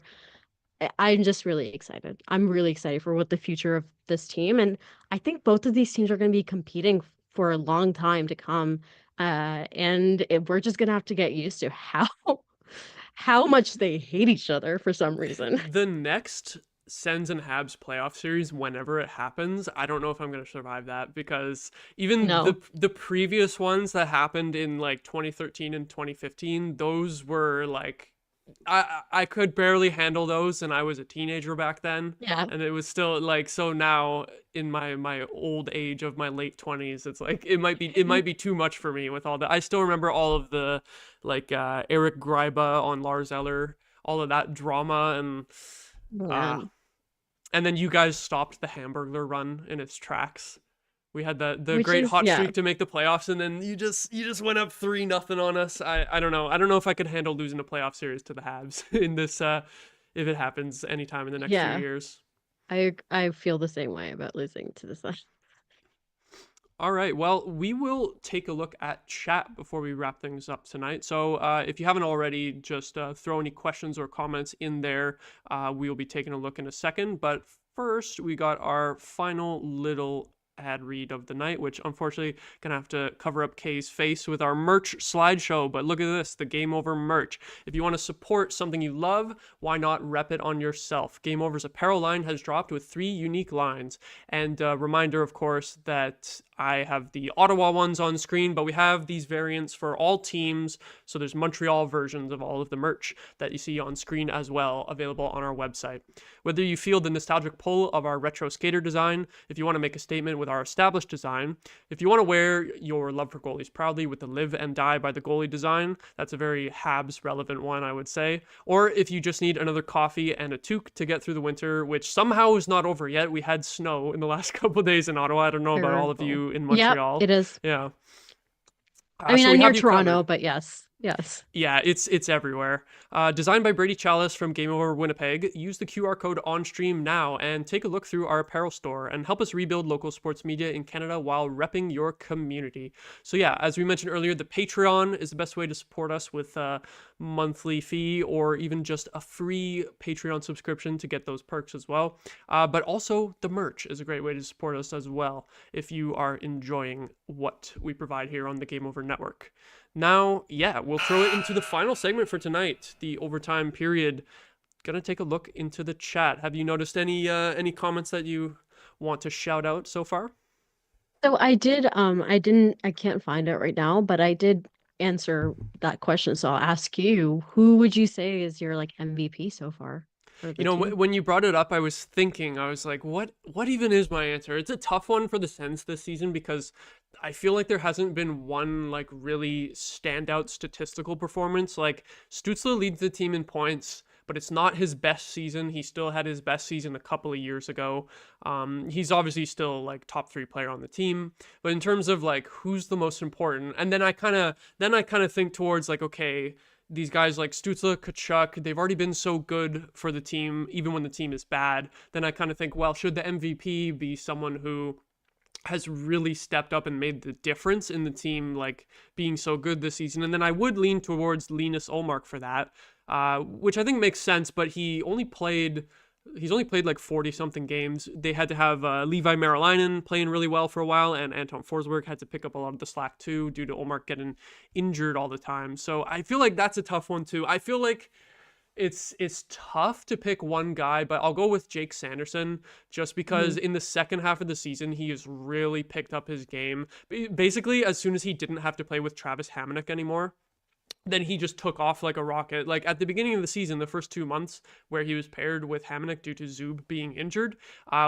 I'm just really excited. I'm really excited for what the future of this team, and I think both of these teams are going to be competing for a long time to come. We're just gonna have to get used to how much they hate each other for some reason. The next Sens and Habs playoff series, whenever it happens, I don't know if I'm gonna survive that because even the No. the previous ones that happened in like 2013 and 2015, those were like I could barely handle those and I was a teenager back then Yeah. and it was still like so now in my old age of my late 20s it's like it might be too much for me with all that. I still remember all of the like Eric Greiba on Lars Eller, all of that drama and uh Man. And then you guys stopped the Hamburglar run in its tracks. We had the which great is hot yeah. streak to make the playoffs, and then you just went up 3-0 on us. I don't know. I don't know if I could handle losing a playoff series to the Habs in this if it happens anytime in the next few Yeah. years. I feel the same way about losing to the Sun. All right. Well, we will take a look at chat before we wrap things up tonight. So if you haven't already, just throw any questions or comments in there. We will be taking a look in a second. But first, we got our final little ad read of the night, which unfortunately gonna have to cover up Kay's face with our merch slideshow. But look at this, the Game Over merch. If you want to support something you love, why not rep it on yourself? Game Over's apparel line has dropped with 3 unique lines. And reminder, of course, that I have the Ottawa ones on screen, but we have these variants for all teams. So there's Montreal versions of all of the merch that you see on screen as well, available on our website. Whether you feel the nostalgic pull of our retro skater design, if you want to make a statement with our established design, if you want to wear your love for goalies proudly with the live and die by the goalie design, that's a very Habs relevant one, I would say. Or if you just need another coffee and a toque to get through the winter, which somehow is not over yet. We had snow in the last couple of days in Ottawa. I don't know about all of Terrible. you in Yep, Montreal. it is. Yeah. I mean, So I'm we near have you Toronto, covered. but yes. Yes. Yeah, it's everywhere. Designed by Brady Chalice from Game Over Winnipeg. Use the QR code on stream now and take a look through our apparel store and help us rebuild local sports media in Canada while repping your community. So yeah, as we mentioned earlier, the Patreon is the best way to support us with a monthly fee or even just a free Patreon subscription to get those perks as well. But also the merch is a great way to support us as well if you are enjoying what we provide here on the Game Over Network. Now, yeah, we'll throw it into the final segment for tonight, the overtime period. Gonna take a look into the chat. Have you noticed any comments that you want to shout out so far? So I can't find it right now, but I did answer that question. So I'll ask you, who would you say is your like MVP so far for You the know, team? when you brought it up, I was thinking, I was like, what even is my answer? It's a tough one for the Sens this season because I feel like there hasn't been one like really standout statistical performance. Like Stützle leads the team in points, but it's not his best season. He still had his best season a couple of years ago. He's obviously still like top 3 player on the team, but in terms of like who's the most important, and then I kind of think towards like, okay, these guys like Stützle, Kachuk, they've already been so good for the team, even when the team is bad. Then I kind of think, well, should the MVP be someone who has really stepped up and made the difference in the team, like being so good this season? And then I would lean towards Linus Olmark for that, which I think makes sense. But he's only played like 40 something games. They had to have Levi Marilainen playing really well for a while, and Anton Forsberg had to pick up a lot of the slack too due to Olmark getting injured all the time. So I feel like that's a tough one too. I feel like it's tough to pick one guy, but I'll go with Jake Sanderson just because Mhm. in the second half of the season he has really picked up his game. Basically, as soon as he didn't have to play with Travis Hamonic anymore, then he just took off like a rocket. Like at the beginning of the season, the first 2 months where he was paired with Hamonic due to Zub being injured,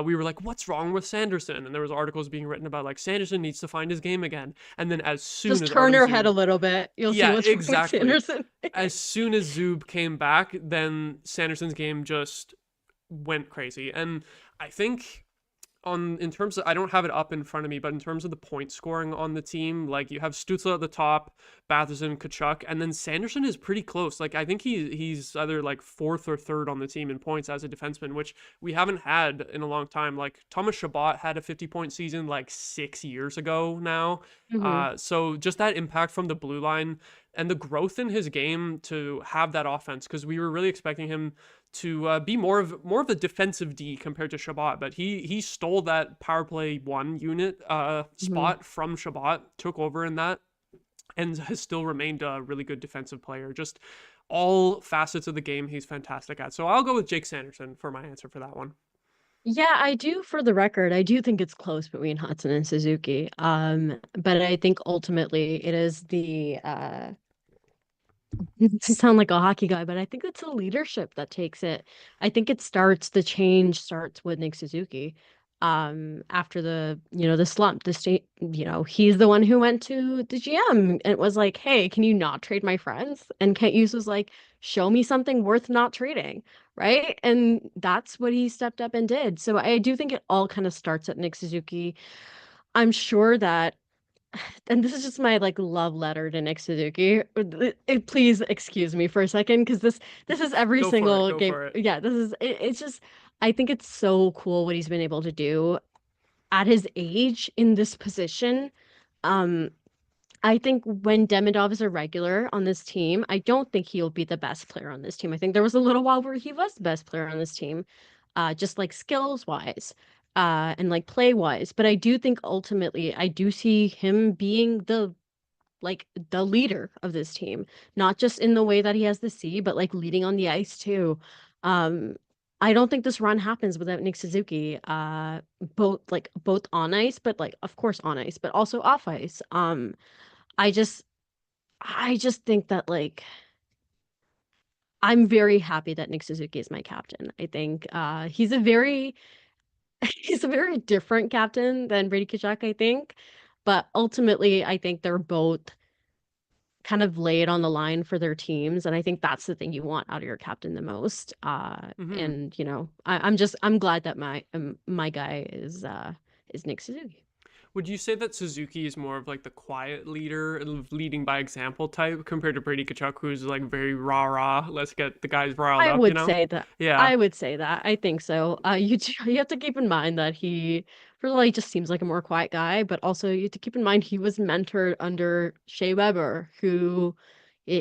we were like, what's wrong with Sanderson? And there was articles being written about like Sanderson needs to find his game again. And then as soon Just as turn Artem her head a Zub, little bit. You'll see yeah, what's wrong with exactly. Sanderson. As soon as Zub came back, then Sanderson's game just went crazy. And I think in terms of, I don't have it up in front of me, but in terms of the point scoring on the team, like you have Stützle at the top, Batherson, Kachuk, and then Sanderson is pretty close. Like I think he's either like 4th or 3rd on the team in points as a defenseman, which we haven't had in a long time. Like Thomas Chabot had a 50-point season like 6 years ago now. Mhm. So just that impact from the blue line and the growth in his game to have that offense, because we were really expecting him to be more of a defensive D compared to Chabot, but he stole that power play 1 unit Mhm. spot from Chabot, took over in that, and has still remained a really good defensive player. Just all facets of the game he's fantastic at. So I'll go with Jake Sanderson for my answer for that one. Yeah, I do, for the record, I do think it's close between Hudson and Suzuki. But I think ultimately it is the to sound like a hockey guy, but I think it's the leadership that takes it. I think the change starts with Nick Suzuki. after the slump. The state, he's the one who went to the GM and was like, "Hey, can you not trade my friends?" And Kent Hughes was like, "Show me something worth not trading." Right? And that's what he stepped up and did. So I do think it all kind of starts at Nick Suzuki. I'm sure that, and this is just my like love letter to Nick Suzuki. Please excuse me for a second, because this is every Go for it. single Go game. for it. Yeah, it's just, I think it's so cool what he's been able to do at his age in this position. Um, I think when Demidov is a regular on this team, I don't think he'll be the best player on this team. I think there was a little while where he was the best player on this team, just like skills wise, and like play wise. But I do think ultimately I do see him being the leader of this team, not just in the way that he has the C, but like leading on the ice too. Um, I don't think this run happens without Nick Suzuki, both on ice, but like of course on ice, but also off ice. I just I just think that like I'm very happy that Nick Suzuki is my captain. I think he's a very he's a very different captain than Brady Tkachuk, I think. But ultimately, I think they're both kind of lay it on the line for their teams, and I think that's the thing you want out of your captain the most. Hmm. And I'm glad that my guy is Nick Suzuki. Would you say that Suzuki is more of like the quiet leader, leading by example type, compared to Brady Tkachuk, who's like very rah rah, let's get the guys riled I up, you would know? say that. Yeah. I would say that. I think so. You have to keep in mind that he really just seems like a more quiet guy, but also you have to keep in mind he was mentored under Shea Weber, who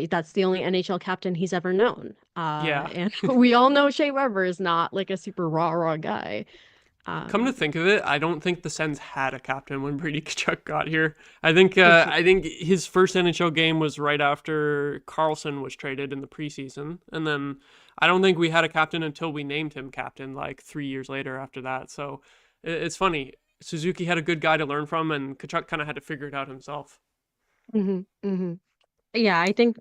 that's the only NHL captain he's ever known. Yeah. And we all know Shea Weber is not like a super rah guy. Come to Um, think of it, I don't think the Sens had a captain when Brady Tkachuk got here. interesting. I think his first NHL game was right after Carlson was traded in the preseason, and then I don't think we had a captain until we named him captain like 3 years later after that. So it's funny. Suzuki had a good guy to learn from, and Tkachuk kind of had to figure it out himself. Hmm hmm Yeah, I think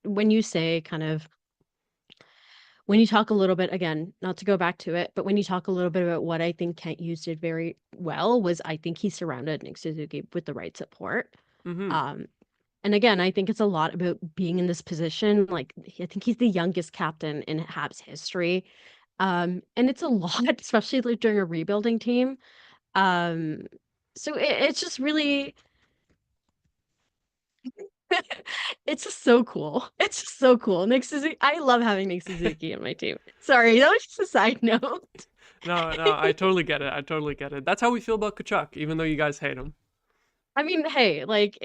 when you say kind of when you talk a little bit again, not to go back to it, but when you talk a little bit about what I think Kent Hughes did very well was I think he surrounded Nick Suzuki with the right support. Mm-hmm. Um, and again, I think it's a lot about being in this position. Like I think he's the youngest captain in Habs history. And it's a lot, especially like during a rebuilding team. Um, so it's just really it's just so cool. It's just so cool. Nick Suzuki, I love having Nick Suzuki on my team. Sorry, that was just a side note. No, no, I totally get it. I totally get it. That's how we feel about Kachuk, even though you guys hate him. I mean, hey, like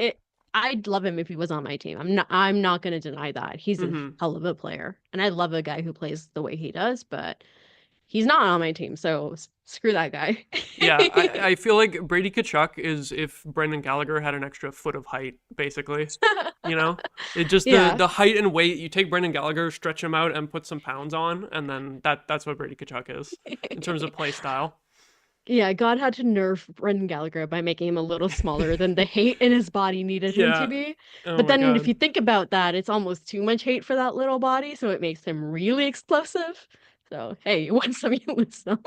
I'd love him if he was on my team. I'm not gonna deny that. He's a Hmm. hell of a player. And I love a guy who plays the way he does, but he's not on my team, so screw that guy. Yeah, I feel like Brady Kachuk is if Brendan Gallagher had an extra foot of height, basically. You know, it just Yeah. the height and weight. You take Brendan Gallagher, stretch him out, and put some pounds on, and then that's what Brady Kachuk is in terms of play style. Yeah, God had to nerf Brendan Gallagher by making him a little smaller than the hate in his body needed him to Yeah. be. Oh But my then if god. you think about that, it's almost too much hate for that little body, so it makes him really explosive. So, hey, you win some, you lose some.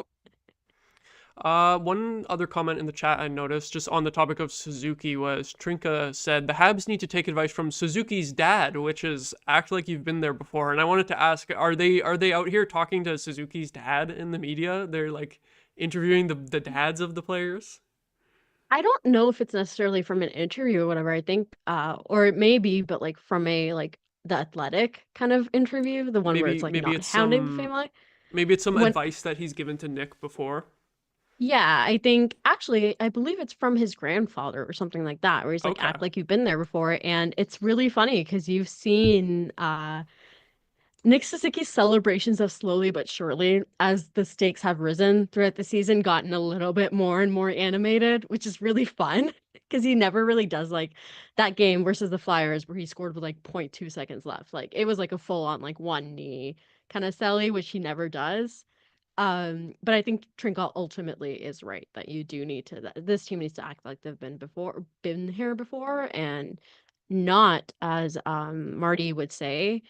One other comment in the chat I noticed, just on the topic of Suzuki, was Trinka said the Habs need to take advice from Suzuki's dad, which is act like you've been there before. And I wanted to ask, are they out here talking to Suzuki's dad in the media? They're like interviewing the dads of the players. I don't know if it's necessarily from an interview or whatever. I think, or it may be, but like from a like the athletic kind of interview, the one where it's Maybe like maybe not it's hounding the some family. maybe it's some When advice that he's given to Nick before. Yeah, I think actually, I believe it's from his grandfather or something like that, where he's like, Okay. act like you've been there before. And it's really funny because you've seen Nick Suzuki's celebrations have slowly but surely, as the stakes have risen throughout the season, gotten a little bit more and more animated, which is really fun because he never really does like that game versus the Flyers where he scored with like zero point 0.2 seconds left. Like it was like a full on like one knee kind of celly, which he never does. But I think Trinkle ultimately is right that you do need to this team needs to act like they've been here before and not as Marty would say,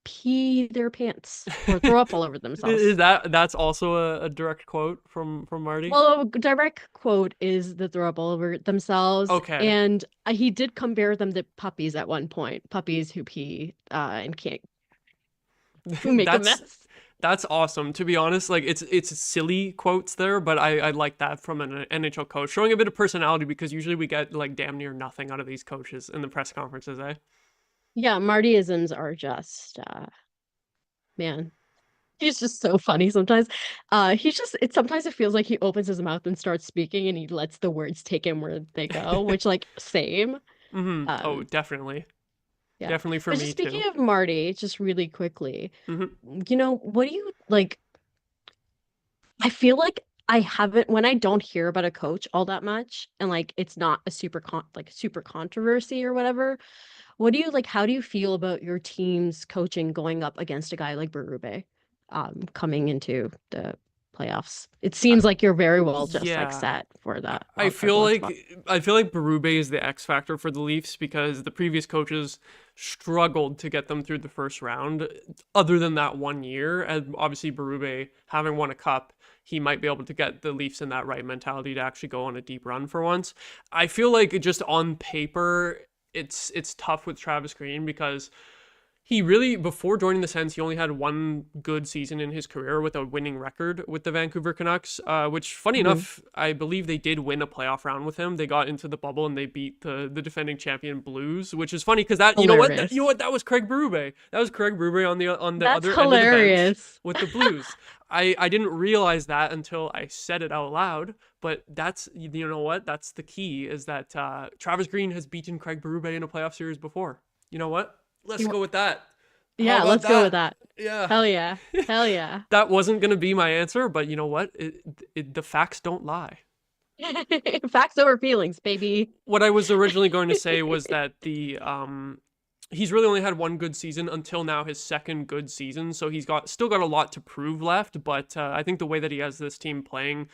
pee their pants or throw up all over Is themselves. that's also a direct quote from Marty? Well, a direct quote is the throw up all over themselves, Okay. and he did compare them to puppies at one point, puppies who pee and can't, who make a That's mess. that's awesome. To be honest, like it's silly quotes there, but I like that from an NHL coach, showing a bit of personality because usually we get like damn near nothing out of these coaches in the press conferences, eh? Yeah, Martyisms are just, man, he's just so funny sometimes. Sometimes it feels like he opens his mouth and starts speaking and he lets the words take him where they go, which like same. Oh, Um, definitely. yeah. Definitely for But just me speaking too. of Marty, just really quickly, hmm what do you like? I feel like I haven't when I don't hear about a coach all that much and like it's not a super controversy or whatever. What do you like? How do you feel about your team's coaching going up against a guy like Berube, coming into the playoffs? It seems like you're very well just like Yeah. set for I that I wild card feel one like spot. I feel like Berube is the X factor for the Leafs because the previous coaches struggled to get them through the first round. Other than that 1 year, and obviously Berube having won a cup, he might be able to get the Leafs in that right mentality to actually go on a deep run for once. I feel like just on paper, it's tough with Travis Green because he really, before joining the Sens, he only had one good season in his career with a winning record with the Vancouver Canucks, which, funny Mhm. enough, I believe they did win a playoff round with him. They got into the bubble and they beat the defending champion Blues, which is funny because you know what, Hilarious. that was Craig Berube. That was Craig Berube on the That's other end of the bench hilarious. with the Blues. I didn't realize that until I said it out loud, but that's, you know what, that's the key, is that Travis Green has beaten Craig Berube in a playoff series before. You know what? Let's You- go with that. How Yeah, about let's go with that? that. Yeah. Hell yeah. Hell yeah. That wasn't going to be my answer, but you know what? The facts don't lie. Facts over feelings, baby. What I was originally going to say was that he's really only had one good season until now, his second good season, so he's still got a lot to prove left, but I think the way that he has this team playing,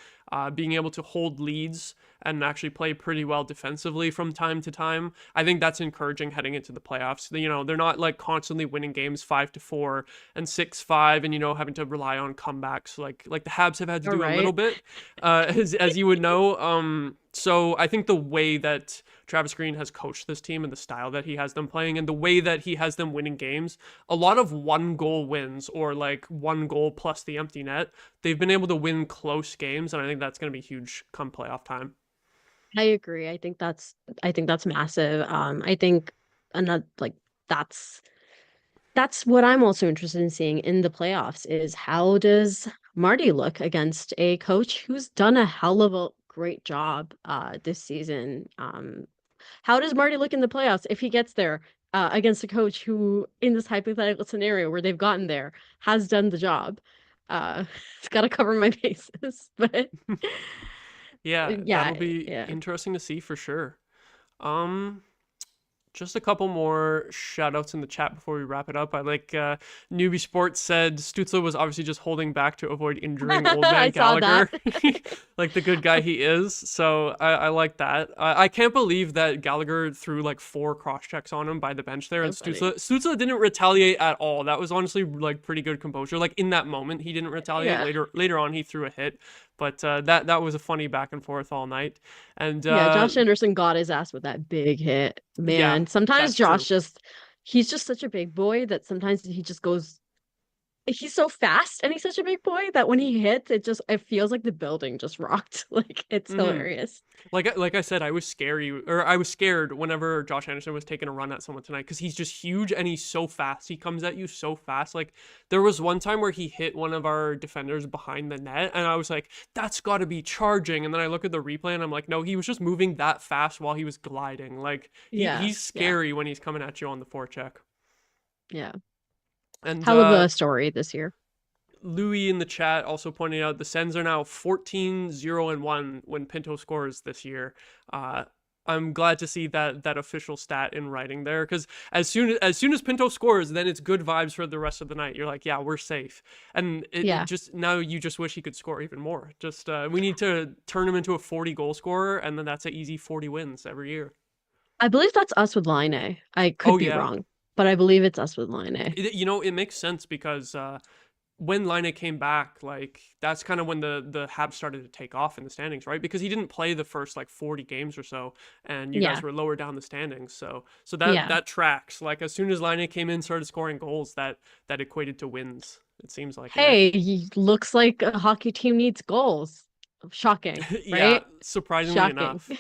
being able to hold leads and actually play pretty well defensively from time to time, I think that's encouraging heading into the playoffs. You know, they're not like constantly winning games 5-4 and 6-5 and, you know, having to rely on comebacks like the Habs have had to All do a little right. bit, as you would know. So I think the way that Travis Green has coached this team and the style that he has them playing and the way that he has them winning games, a lot of one goal wins or like one goal plus the empty net, they've been able to win close games, and I think that's going to be huge come playoff time. I agree. I think that's massive. I think another like that's that's what I'm also interested in seeing in the playoffs is how does Marty look against a coach who's done a hell of a great job this season. How does Marty look in the playoffs if he gets there against a coach who in this hypothetical scenario where they've gotten there has done the job? It's got to cover my bases, but Yeah, yeah, that'll be yeah. interesting to see for sure. Um, Just a couple more shout outs in the chat before we wrap it up. I like Newbie Sports said Stutzler was obviously just holding back to avoid injuring old man I saw that. Gallagher, like the good guy he is. So I like that. I can't believe that Gallagher threw like 4 cross checks on him by the bench there, and So funny. Stutzler didn't retaliate at all. That was honestly like pretty good composure. Like in that moment, he didn't retaliate. Yeah. Later on, he threw a hit, but that was a funny back and forth all night. And Yeah, Josh Anderson got his ass with that big hit. yeah, Man, sometimes that's true. he's just such a big boy that sometimes he just goes he's so fast and he's such a big boy that when he hits, it feels like the building just rocked. Like it's hmm hilarious. Like I said, I was scared whenever Josh Anderson was taking a run at someone tonight because he's just huge and he's so fast. He comes at you so fast. Like there was one time where he hit one of our defenders behind the net, and I was like, "That's got to be charging." And then I look at the replay, and I'm like, "No, he was just moving that fast while he was gliding. Like Yeah, he's yeah, scary when he's coming at you on the forecheck." yeah. And Hell of a story this year. Louis in the chat also pointing out the Sens are now 14-0-1 when Pinto scores this year. Uh, I'm glad to see that official stat in writing there, because as soon as Pinto scores, then it's good vibes for the rest of the night. You're like, yeah, we're safe, and it Yeah. just now you just wish he could score even more. Just we need to turn him into a 40 goal scorer, and then that's an easy 40 wins every year. I believe that's us with Line A. I could Oh be yeah, wrong. but I believe it's us with line A. It makes sense because when Laine came back, like that's kind of when the Habs started to take off in the standings, right? Because he didn't play the first like 40 games or so, and you guys Yeah. were lower down the standings. So Yeah. that tracks. Like as soon as Laine came in, started scoring goals, that equated to wins. It seems like, Hey, he looks like a hockey team needs goals. Shocking, yeah, right? surprisingly Shocking. enough.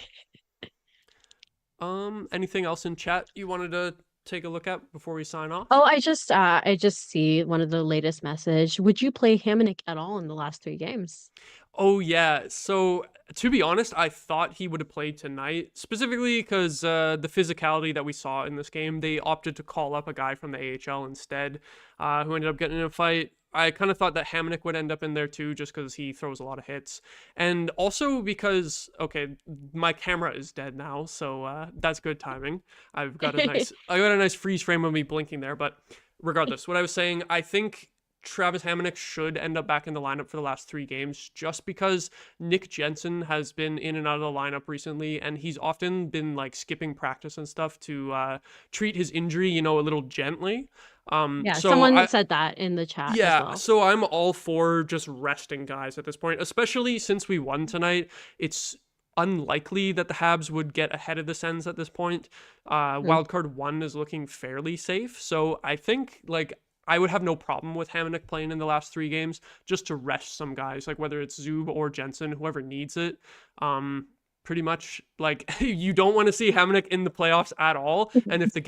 Anything else in chat you wanted to take a look at before we sign off? Oh, I just see one of the latest message. Would you play Hamonic at all in the last 3 games? Oh yeah. So to be honest, I thought he would have played tonight, specifically because the physicality that we saw in this game. They opted to call up a guy from the AHL instead, who ended up getting in a fight. I kind of thought that Hamonic would end up in there too, just because he throws a lot of hits, and also because my camera is dead now, so that's good timing. I got a nice freeze frame of me blinking there, but regardless, what I was saying, I think Travis Hamonic should end up back in the lineup for the last 3 games, just because Nick Jensen has been in and out of the lineup recently, and he's often been like skipping practice and stuff to treat his injury, a little gently. Yeah, So someone said that in the chat as yeah, well. so I'm all for just resting guys at this point, especially since we won tonight. It's unlikely that the Habs would get ahead of the Sens at this point. Wildcard 1 is looking fairly safe, so I think like I would have no problem with Hamonic playing in the last 3 games just to rest some guys, like whether it's Zub or Jensen, whoever needs it. Pretty much like you don't want to see Hamonic in the playoffs at all. And if the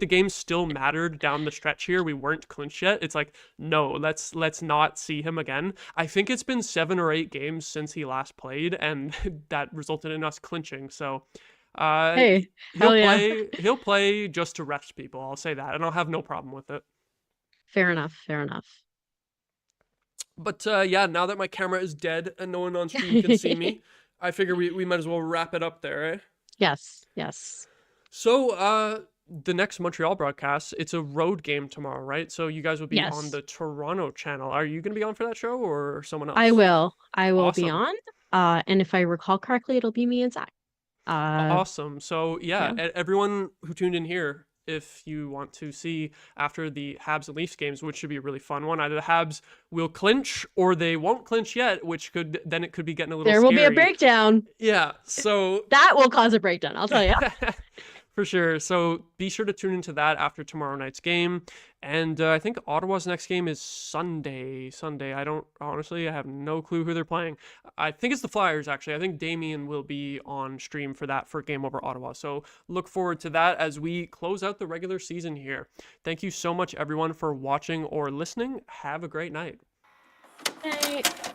games still mattered down the stretch here, we weren't clinched yet. It's like, no, let's not see him again. I think it's been 7 or 8 games since he last played, and that resulted in us clinching. So Hey, hell yeah. he'll play just to rest people. I'll say that, and I'll have no problem with it. Fair enough, fair enough. But yeah, now that my camera is dead and no one on stream can see me, I figure we might as well wrap it up there, eh? Yes, yes. So, the next Montreal broadcast, it's a road game tomorrow, right? So you guys will be on Yes. the Toronto channel. Are you going to be on for that show or someone else? I will be Awesome. on. And if I recall correctly, it'll be me and Zach. Awesome. So yeah, Yeah. everyone who tuned in here, if you want to see after the Habs and Leafs games, which should be a really fun one, either the Habs will clinch or they won't clinch yet, which could be getting a little There will be a scary. breakdown. Yeah, so That will cause a breakdown, I'll tell you. for sure. So be sure to tune into that after tomorrow night's game. And I think Ottawa's next game is Sunday. I have no clue who they're playing. I think it's the Flyers, actually. I think Damien will be on stream for that for Game Over Ottawa. So look forward to that as we close out the regular season here. Thank you so much, everyone, for watching or listening. Have a great night. Night.